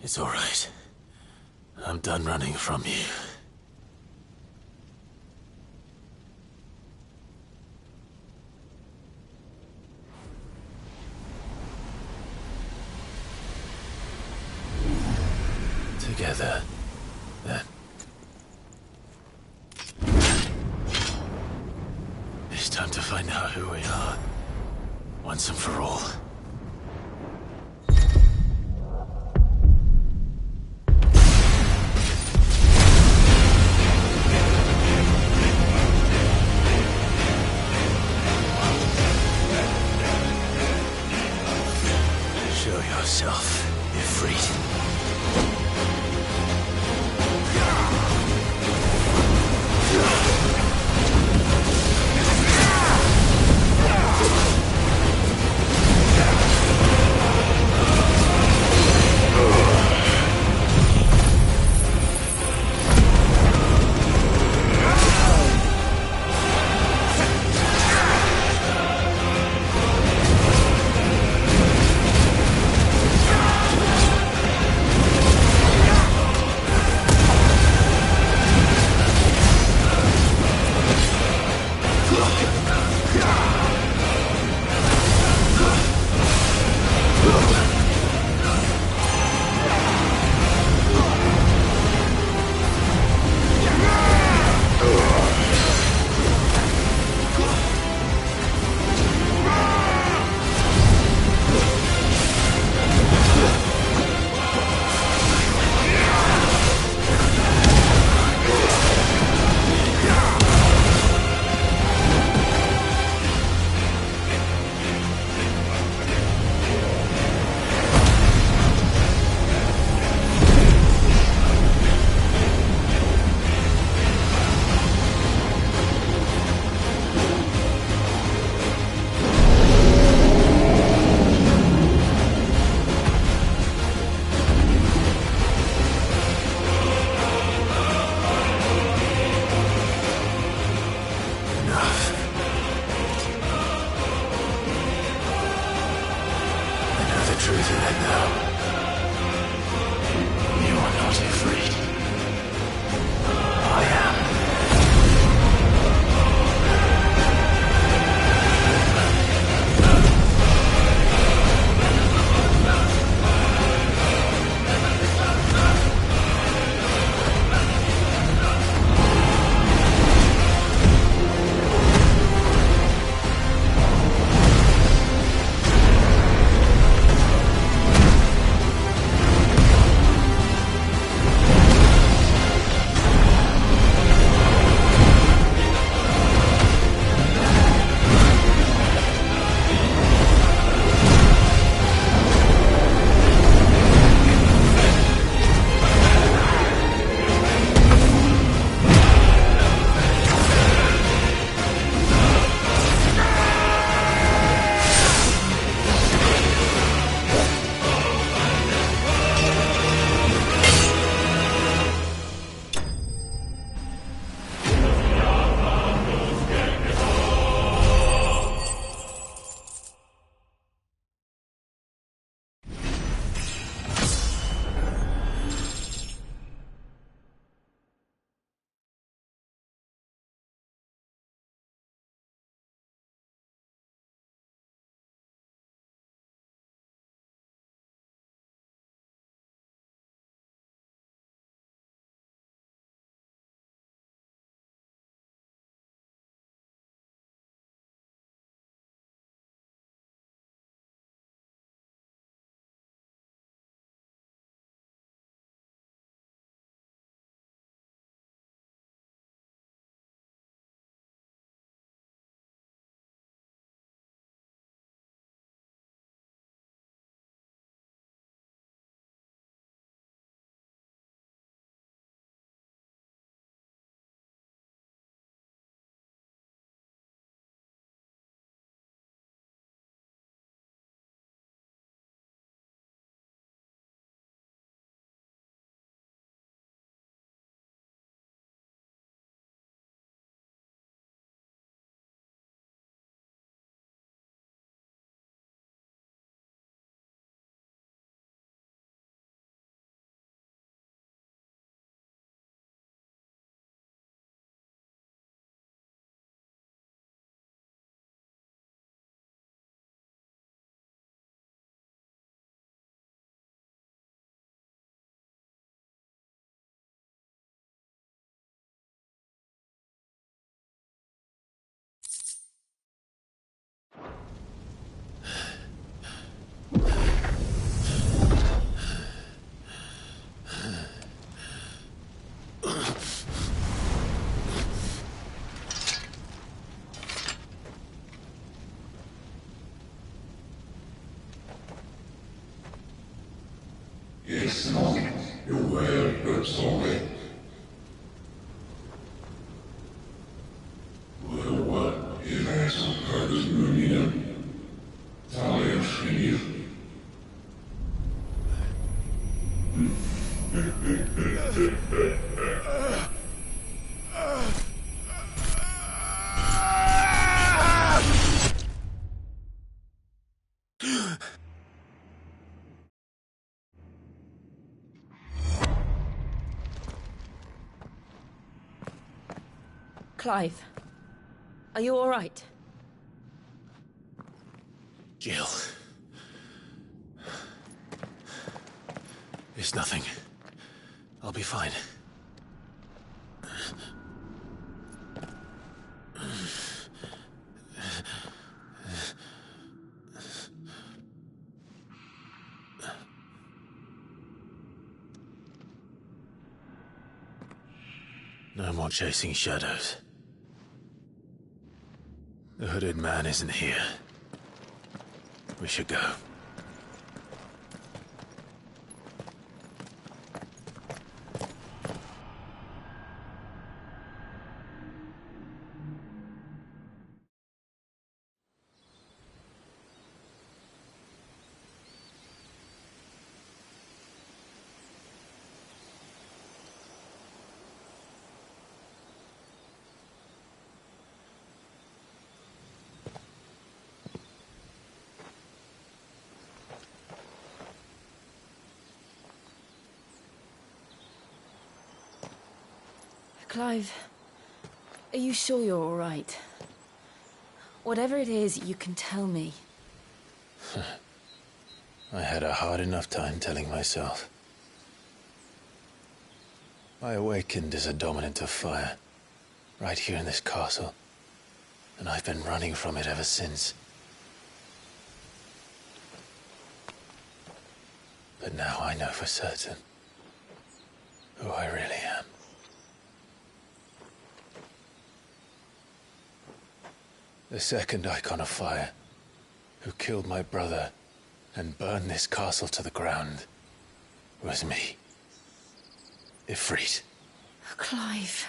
It's all right. I'm done running from you. Together, then. It's time to find out who we are, once and for all. Show yourself, Ifrit. It's not your word that's on it. Well, what is that some kind of union? Talia Shini. Clive, are you all right? Jill. It's nothing. I'll be fine. No more chasing shadows. The hooded man isn't here. We should go. Clive, are you sure you're all right? Whatever it is, you can tell me. I had a hard enough time telling myself. I awakened as a dominant of fire, right here in this castle, and I've been running from it ever since. But now I know for certain who I really am. The second Icon of Fire, who killed my brother and burned this castle to the ground, was me. Ifrit. Clive.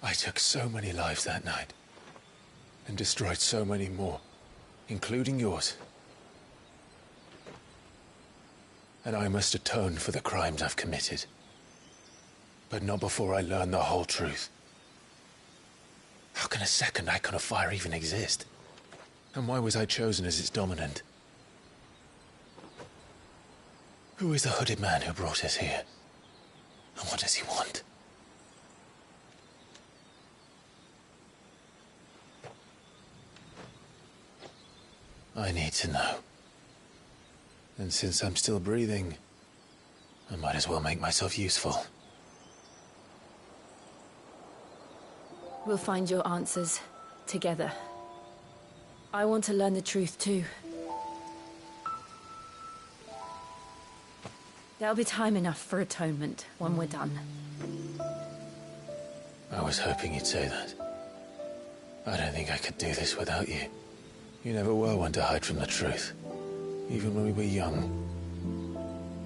I took so many lives that night, and destroyed so many more, including yours. And I must atone for the crimes I've committed. But not before I learn the whole truth. How can a second Icon of Fire even exist? And why was I chosen as its dominant? Who is the hooded man who brought us here? And what does he want? I need to know. And since I'm still breathing, I might as well make myself useful. We'll find your answers together. I want to learn the truth too. There'll be time enough for atonement when we're done. I was hoping you'd say that. I don't think I could do this without you. You never were one to hide from the truth, even when we were young.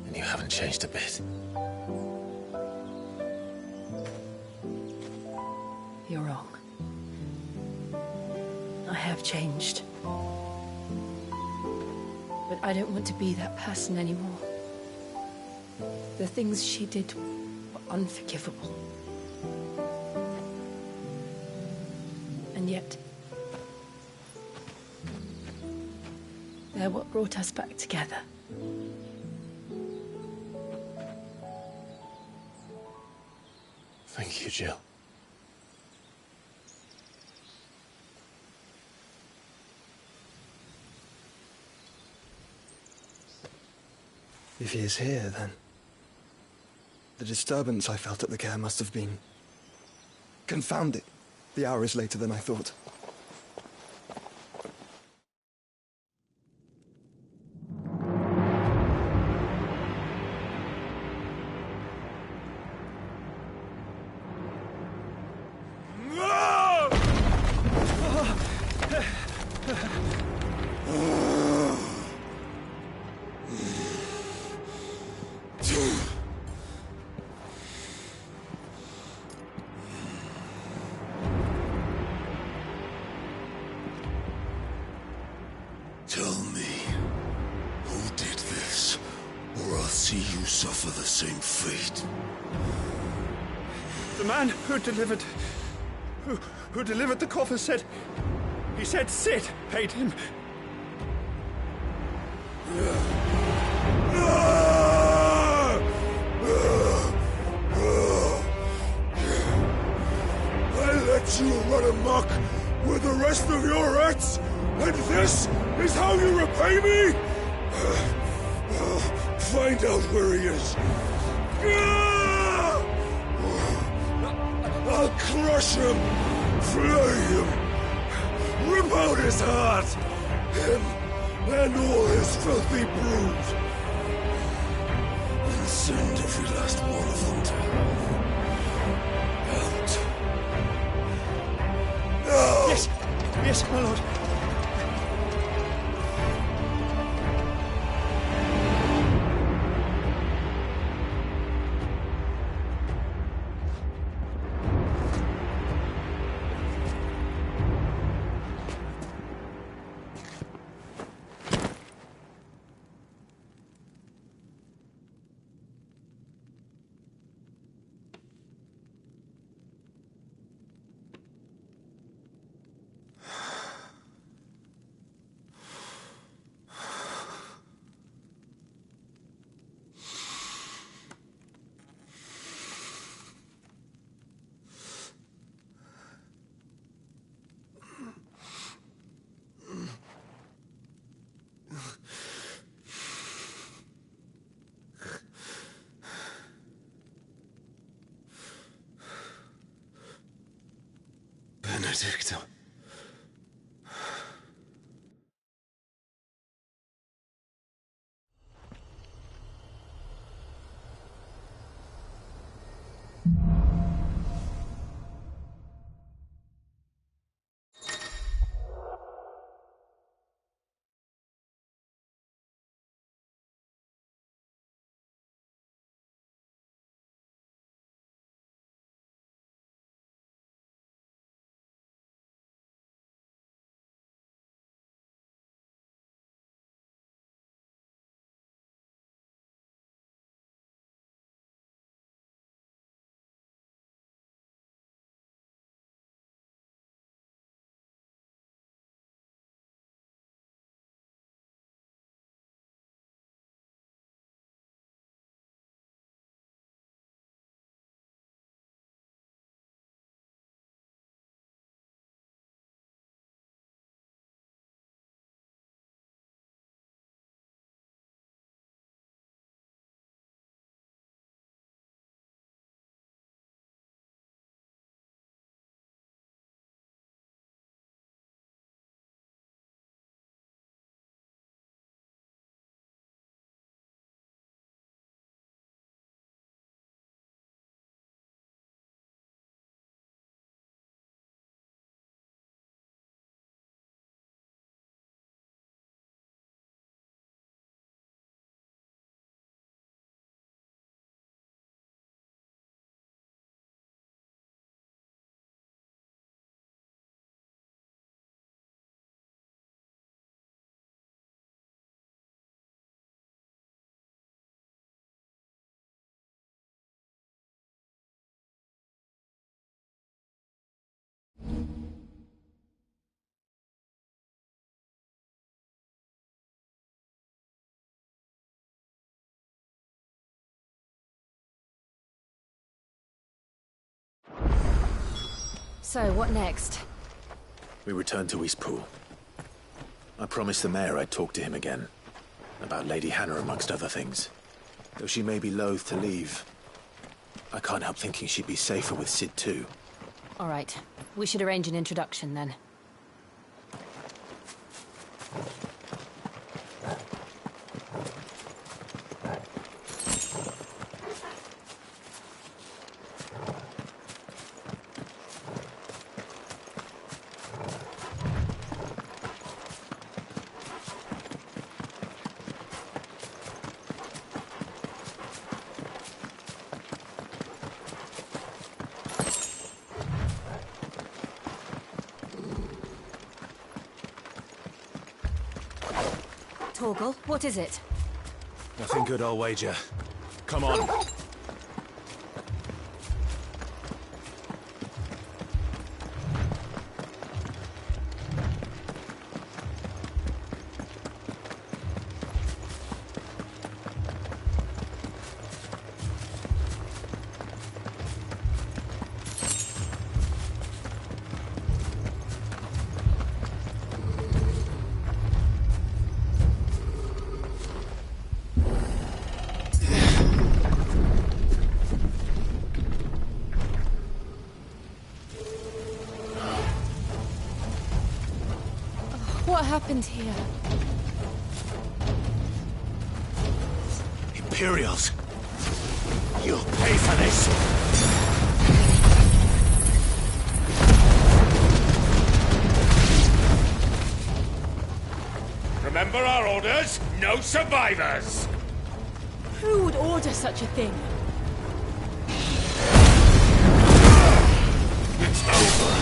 And you haven't changed a bit. You're wrong. I have changed. But I don't want to be that person anymore. The things she did were unforgivable. And yet, they're what brought us back together. Thank you, Jill. If he is here, then the disturbance I felt at the care must have been... Confound it. The hour is later than I thought. Tell me, who did this, or I'll see you suffer the same fate. The man who delivered the coffer said... He said Sid paid him. I let you run amok with the rest of your rats, and this is how you repay me? Find out where he is. I'll crush him, flay him, rip out his heart, him and all his filthy brood, and send every last one of them to hell. Out. No! Yes, yes, my lord. Benedicta. So, what next? We return to Eastpool. I promised the mayor I'd talk to him again. About Lady Hannah, amongst other things. Though she may be loath to leave, I can't help thinking she'd be safer with Sid too. All right. We should arrange an introduction then. Torgal, what is it? Nothing good, I'll wager. Come on. What happened here? Imperials! You'll pay for this! Remember our orders? No survivors! Who would order such a thing? It's over!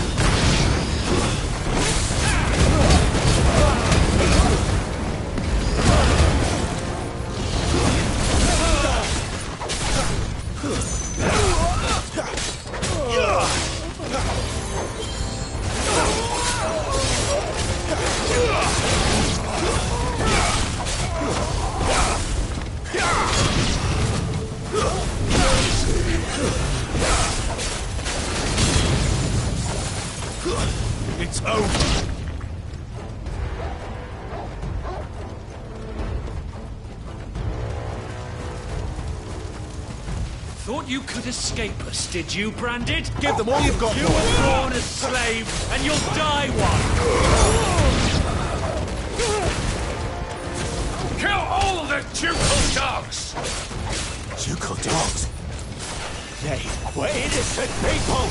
It's over! Thought you could escape us, did you, Branded? Give them all you've got. You were born a slave, and you'll die one! Kill all the ducal dogs! Ducal dogs? They were innocent people!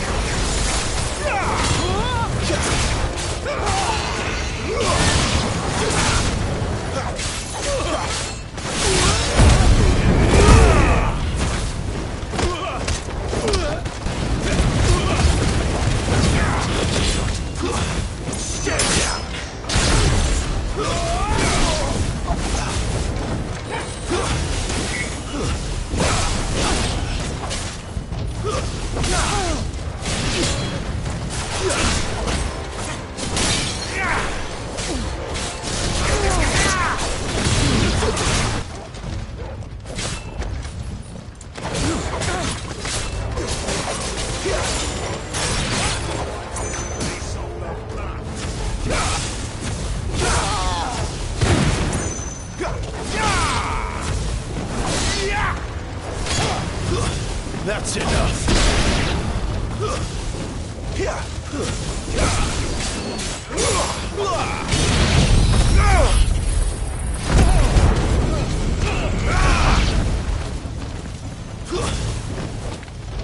That's enough!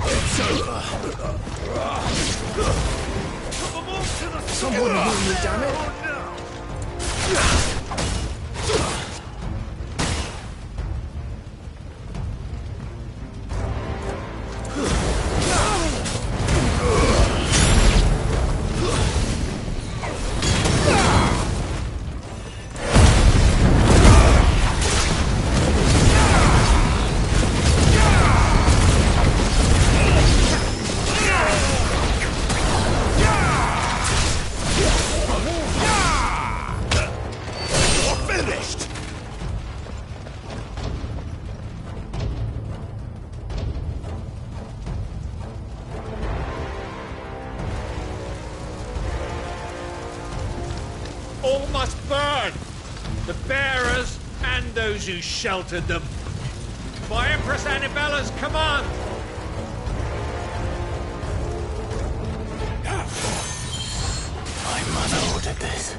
It's over! Someone heal me, damn it! All must burn! The bearers and those who sheltered them. By Empress Annibella's command! My mother ordered this.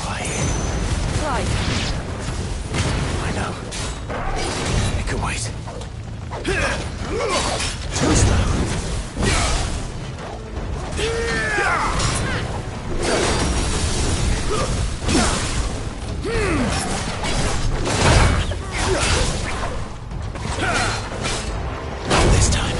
Why? Clive. I know. It can wait. Too slow. This time.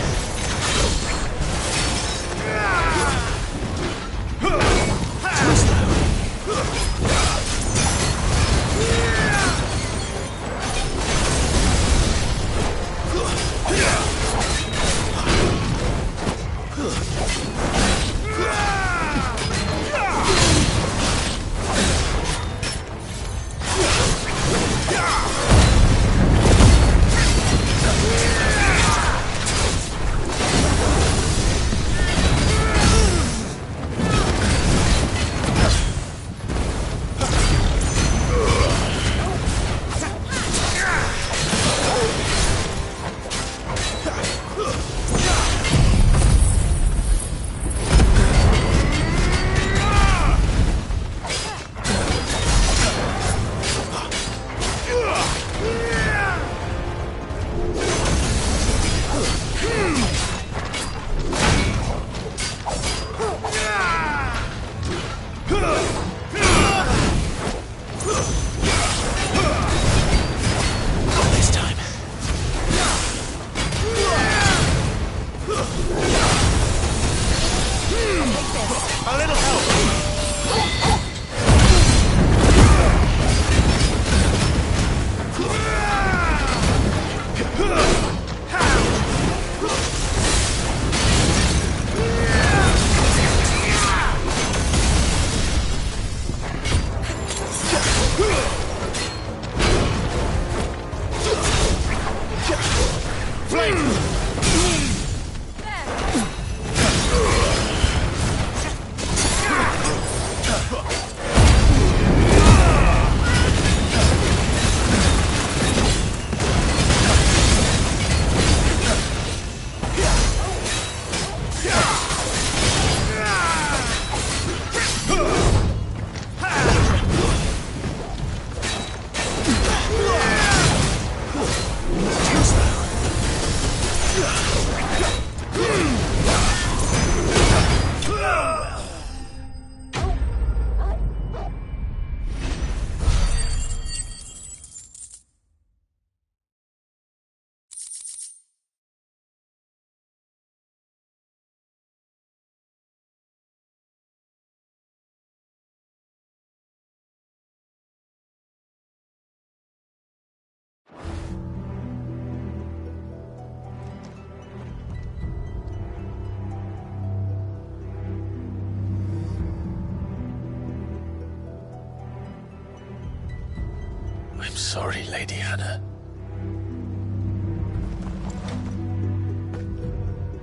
I'm sorry, Lady Hannah.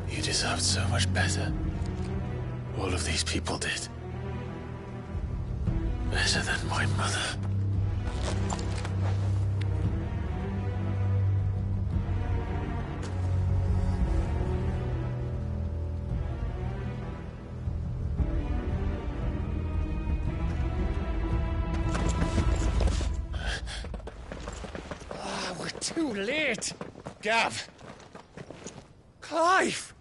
You deserved so much better. All of these people did. Better than my mother. We're too late. Gav. Clive.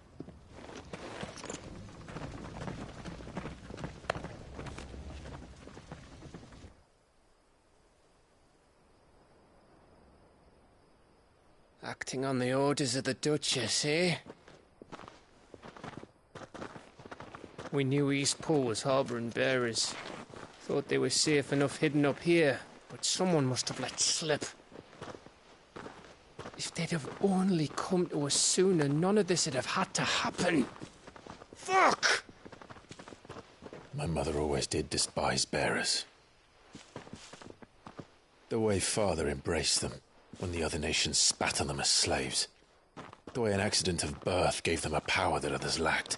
Acting on the orders of the Duchess, eh? We knew Eastpool was harbouring bearers. Thought they were safe enough hidden up here, but someone must have let slip. If they'd have only come to us sooner, none of this would have had to happen. Fuck! My mother always did despise bearers. The way Father embraced them when the other nations spat on them as slaves. The way an accident of birth gave them a power that others lacked.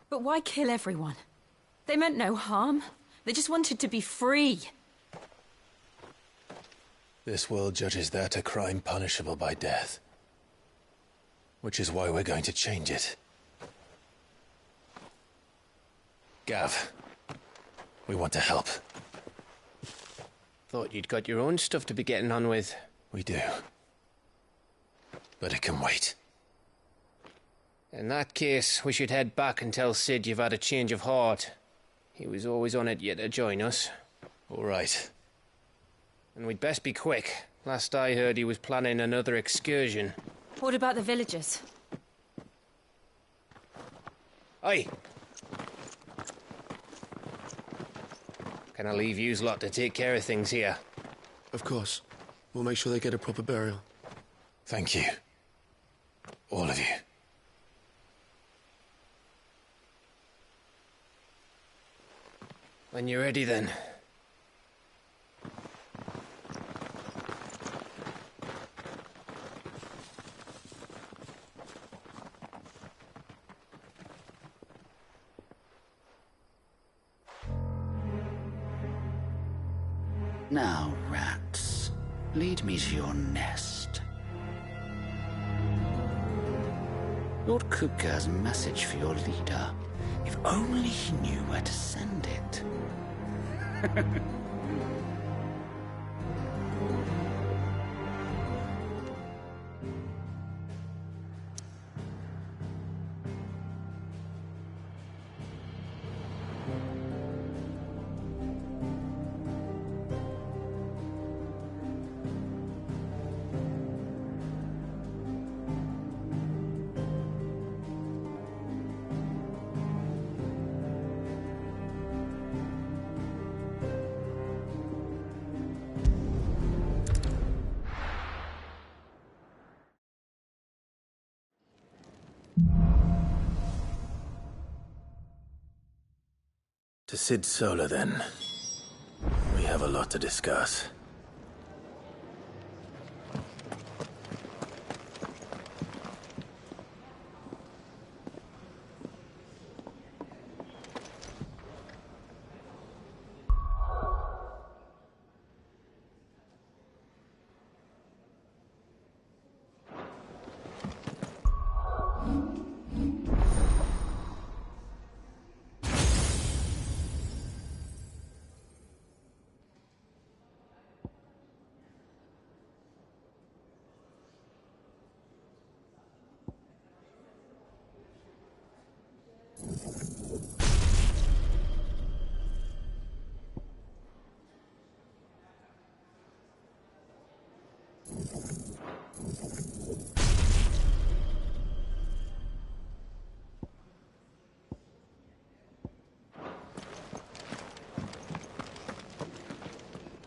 But why kill everyone? They meant no harm. They just wanted to be free. This world judges that a crime punishable by death. Which is why we're going to change it. Gav, we want to help. Thought you'd got your own stuff to be getting on with. We do. But it can wait. In that case, we should head back and tell Sid you've had a change of heart. He was always on it yet to join us. All right. And we'd best be quick. Last I heard, he was planning another excursion. What about the villagers? Aye. Can I leave yous lot to take care of things here? Of course. We'll make sure they get a proper burial. Thank you. All of you. When you're ready, then. Now, rats, lead me to your nest. Lord Kupka has a message for your leader. If only he knew where to send it. To Sid Solar, then. We have a lot to discuss.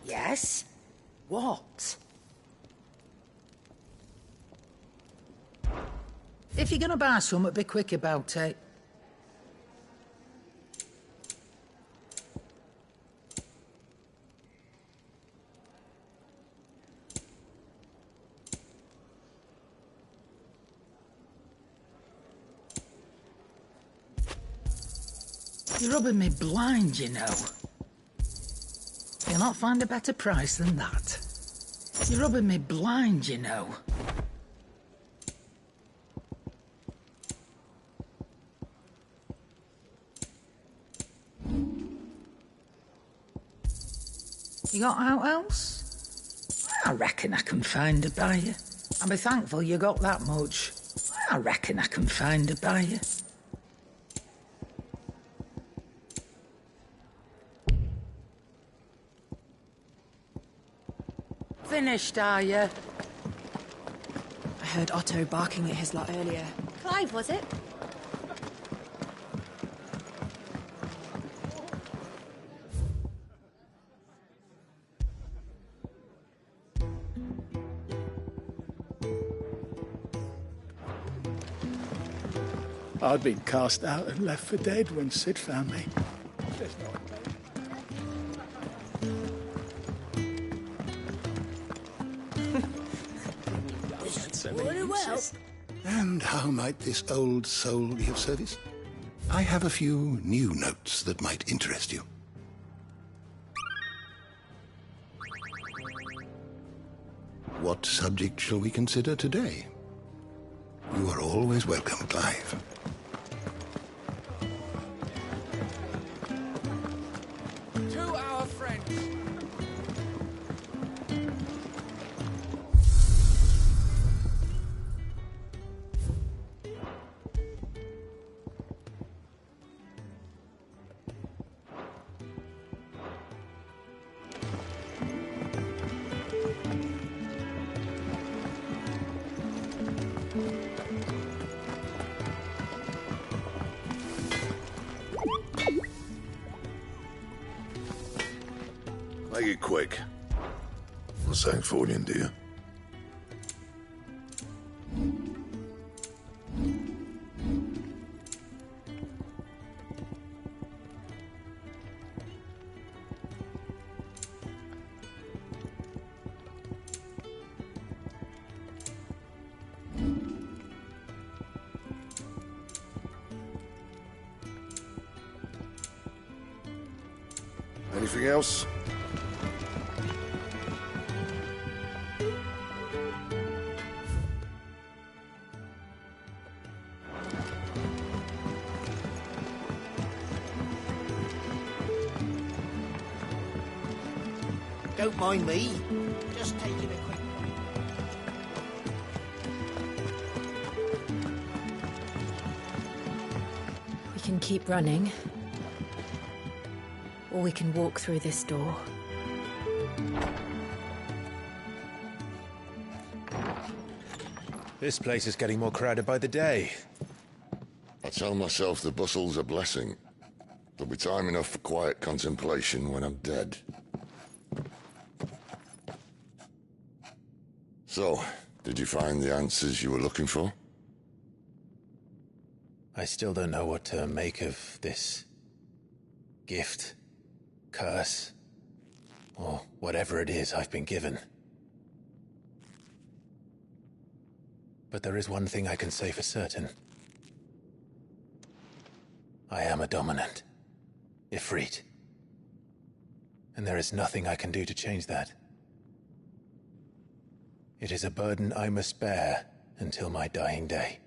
Yes? What? If you're gonna buy something, be quick about it. You're rubbing me blind, you know. You'll not find a better price than that. You're rubbing me blind, you know. You got out else? I reckon I can find a buyer. I'll be thankful you got that much. I reckon I can find a buyer. Finished, are you? I heard Otto barking at his lot earlier. Clive, was it? I'd been cast out and left for dead when Sid found me. And how might this old soul be of service? I have a few new notes that might interest you. What subject shall we consider today? You are always welcome, Clive. To our friends. Make it quick. Not saying Fordian, do you? Anything else? Don't mind me. Just taking a quick... We can keep running. Or we can walk through this door. This place is getting more crowded by the day. I tell myself the bustle's a blessing. There'll be time enough for quiet contemplation when I'm dead. So, did you find the answers you were looking for? I still don't know what to make of this gift, curse, or whatever it is I've been given. But there is one thing I can say for certain. I am a dominant, Ifrit. And there is nothing I can do to change that. It is a burden I must bear until my dying day.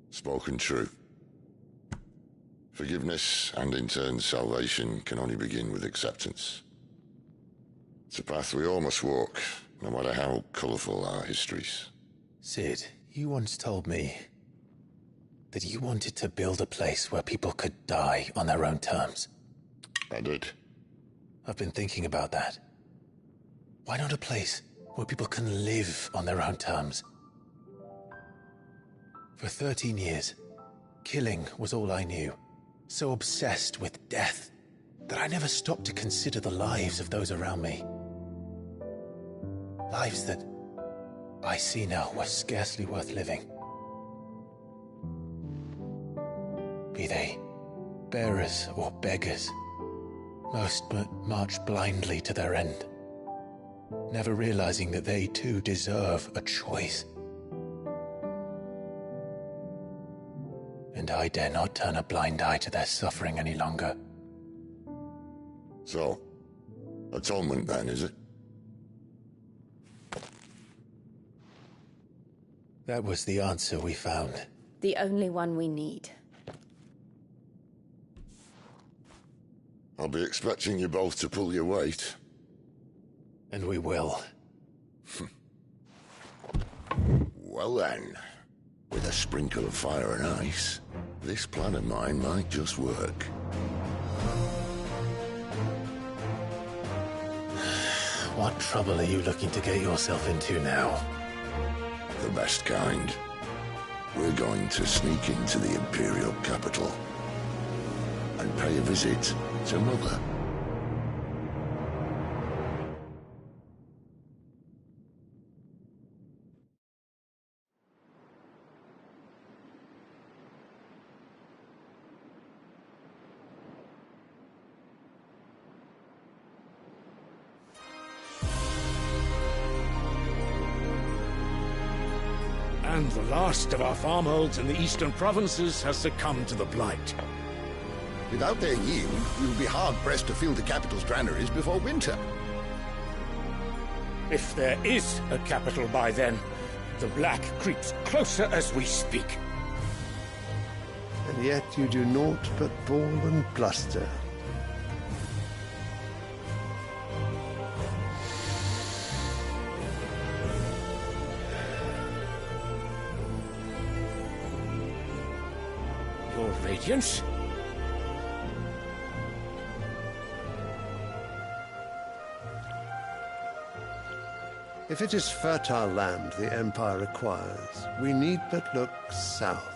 Spoken true. Forgiveness and in turn salvation can only begin with acceptance. It's a path we all must walk, no matter how colourful our histories. Sid, you once told me that you wanted to build a place where people could die on their own terms. I did. I've been thinking about that. Why not a place where people can live on their own terms? For 13 years, killing was all I knew. So obsessed with death that I never stopped to consider the lives of those around me. Lives that I see now were scarcely worth living. Be they bearers or beggars, most march blindly to their end, never realizing that they too deserve a choice. And I dare not turn a blind eye to their suffering any longer. So, atonement then, is it? That was the answer we found. The only one we need. I'll be expecting you both to pull your weight. And we will. Well then, with a sprinkle of fire and ice, this plan of mine might just work. What trouble are you looking to get yourself into now? The best kind. We're going to sneak into the Imperial capital and pay a visit to Mother. And the last of our farmholds in the eastern provinces has succumbed to the blight. Without their yield, we will be hard-pressed to fill the capital's granaries before winter. If there is a capital by then, the black creeps closer as we speak. And yet you do naught but bawl and bluster. Your Radiance? If it is fertile land the Empire requires, we need but look south.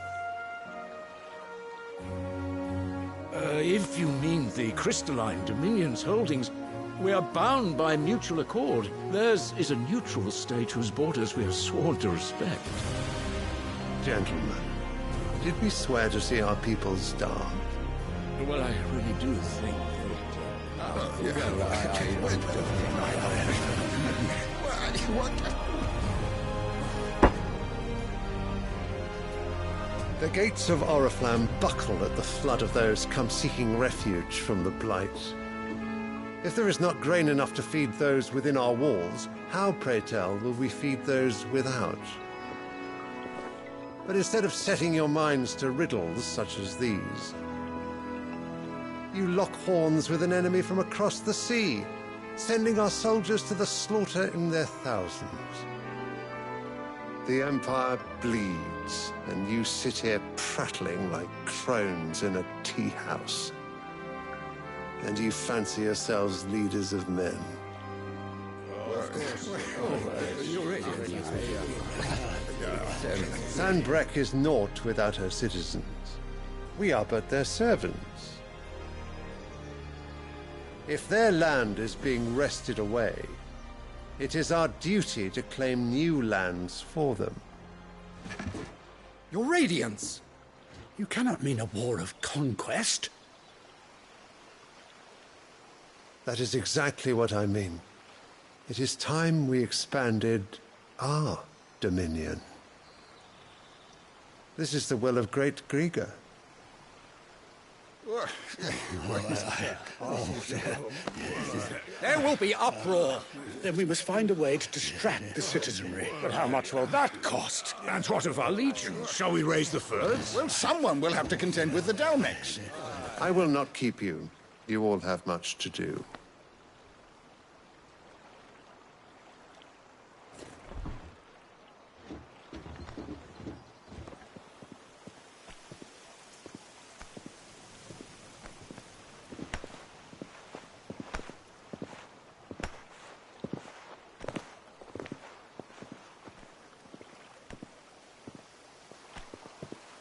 If you mean the crystalline Dominion's holdings, we are bound by mutual accord. Theirs is a neutral state whose borders we have sworn to respect. Gentlemen, did we swear to see our people starve? Well, I really do think The gates of Oriflamme buckle at the flood of those come seeking refuge from the Blight. If there is not grain enough to feed those within our walls, how, pray tell, will we feed those without? But instead of setting your minds to riddles such as these, you lock horns with an enemy from across the sea, sending our soldiers to the slaughter in their thousands. The Empire bleeds, and you sit here prattling like crones in a tea house. And you fancy yourselves leaders of men. Sanbreque is naught without her citizens. We are but their servants. If their land is being wrested away, it is our duty to claim new lands for them. Your Radiance! You cannot mean a war of conquest. That is exactly what I mean. It is time we expanded our dominion. This is the will of great Grieger. There will be uproar. Then we must find a way to distract the citizenry. But how much will that cost? And what of our legions? Shall we raise the furs? Well, someone will have to contend with the Dalmex. I will not keep you. You all have much to do.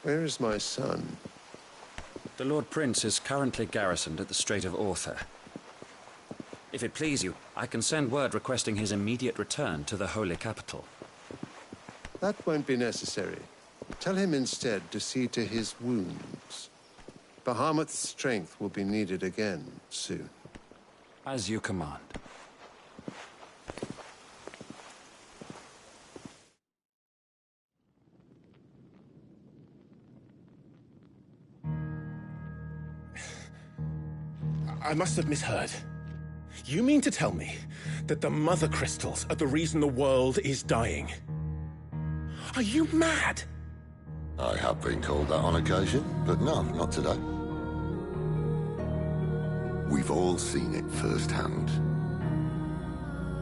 Where is my son? The Lord Prince is currently garrisoned at the Strait of Arthur. If it please you, I can send word requesting his immediate return to the Holy Capital. That won't be necessary. Tell him instead to see to his wounds. Bahamut's strength will be needed again soon. As you command. I must have misheard. You mean to tell me that the Mother Crystals are the reason the world is dying? Are you mad? I have been called that on occasion, but no, not today. We've all seen it firsthand.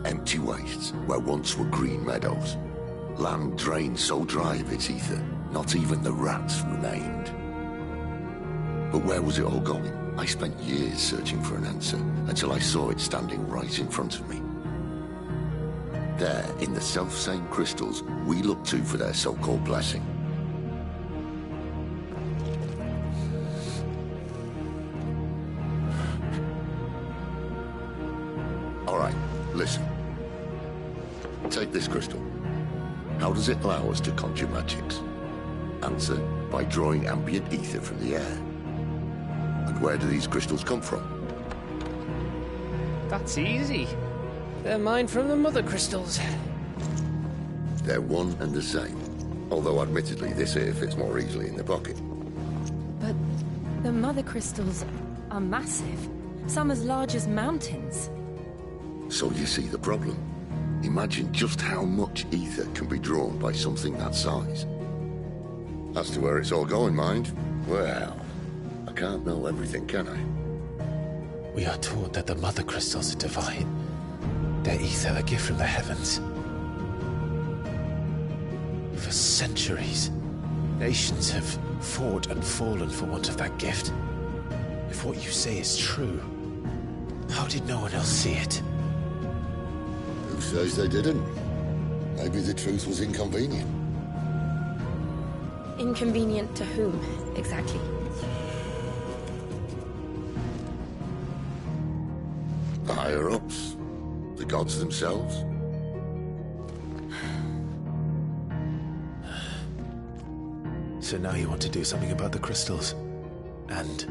Empty wastes where once were green meadows. Land drained so dry of its ether, not even the rats remained. But where was it all going? I spent years searching for an answer, until I saw it standing right in front of me. There, in the self-same crystals we look to for their so-called blessing. All right, listen. Take this crystal. How does it allow us to conjure magics? Answer, by drawing ambient ether from the air. And where do these crystals come from? That's easy. They're mine from the Mother Crystals. They're one and the same. Although admittedly this here fits more easily in the pocket. But the Mother Crystals are massive. Some as large as mountains. So you see the problem. Imagine just how much ether can be drawn by something that size. As to where it's all going, mind, well, I can't know everything, can I? We are taught that the Mother Crystals are divine. Their ether a gift from the heavens. For centuries, nations have fought and fallen for want of that gift. If what you say is true, how did no one else see it? Who says they didn't? Maybe the truth was inconvenient. Inconvenient to whom, exactly? The higher-ups? The gods themselves? So now you want to do something about the crystals? And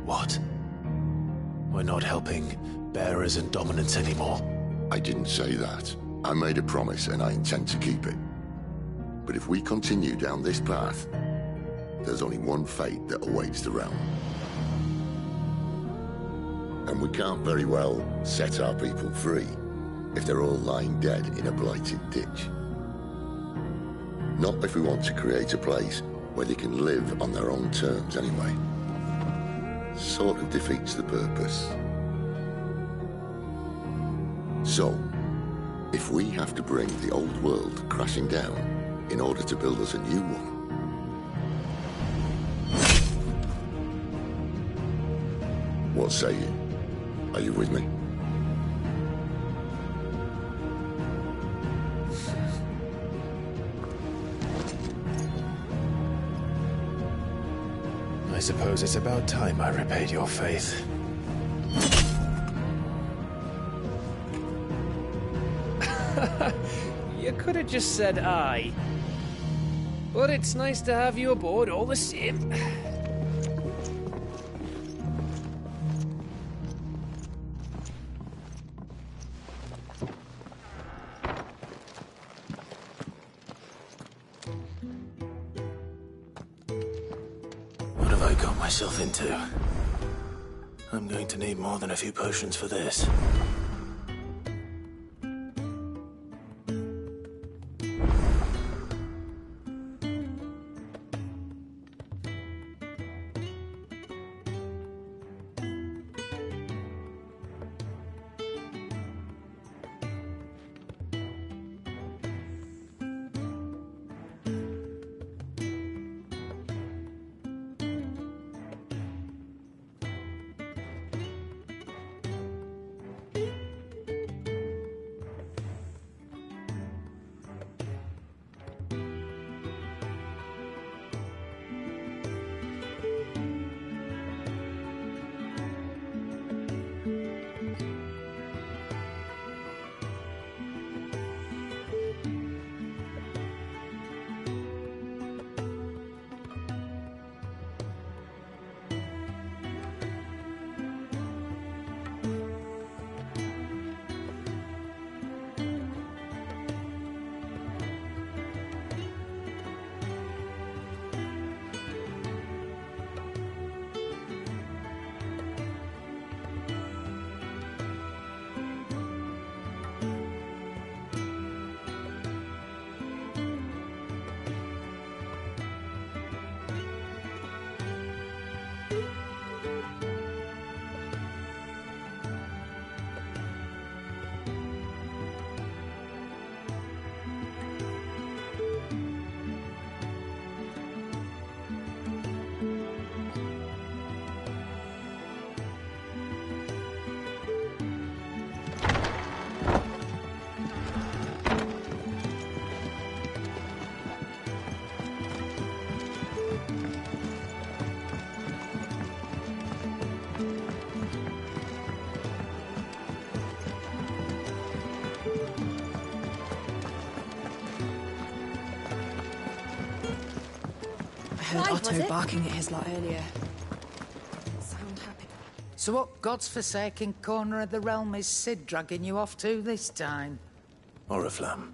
what? We're not helping bearers and dominants anymore. I didn't say that. I made a promise and I intend to keep it. But if we continue down this path, there's only one fate that awaits the realm. And we can't very well set our people free if they're all lying dead in a blighted ditch. Not if we want to create a place where they can live on their own terms anyway. Sort of defeats the purpose. So, if we have to bring the old world crashing down in order to build us a new one, what say you? Are you with me? I suppose it's about time I repaid your faith. You could have just said aye. But it's nice to have you aboard all the same. What have I got myself into? I'm going to need more than a few potions for this. heard Clive, was Otto it? barking at his lot earlier. Sound happy. So what God's forsaken corner of the realm is Sid dragging you off to this time? Oriflamme.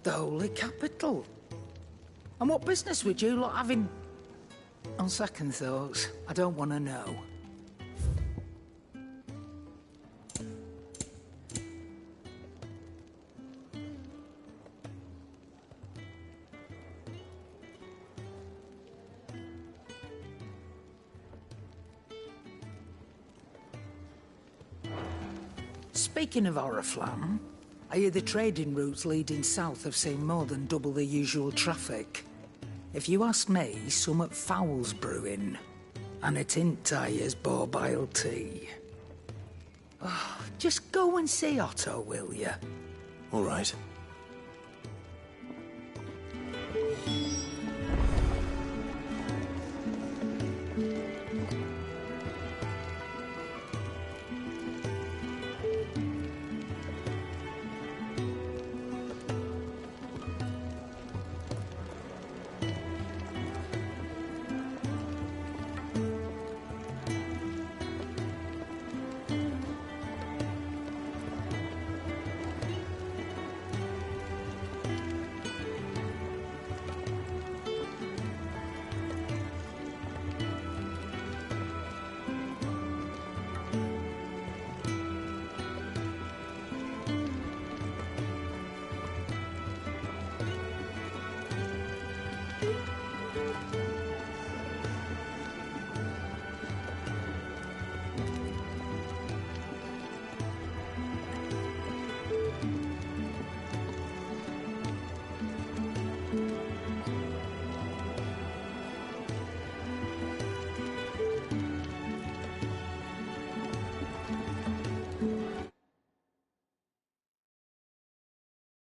The Holy Capital. And what business would you lot have in... On second thoughts, I don't want to know. Speaking of Oriflamme, I hear the trading routes leading south have seen more than double the usual traffic. If you ask me, summat foul's brewing. And a tint as borbile tea. Oh, just go and see Otto, will you? All right.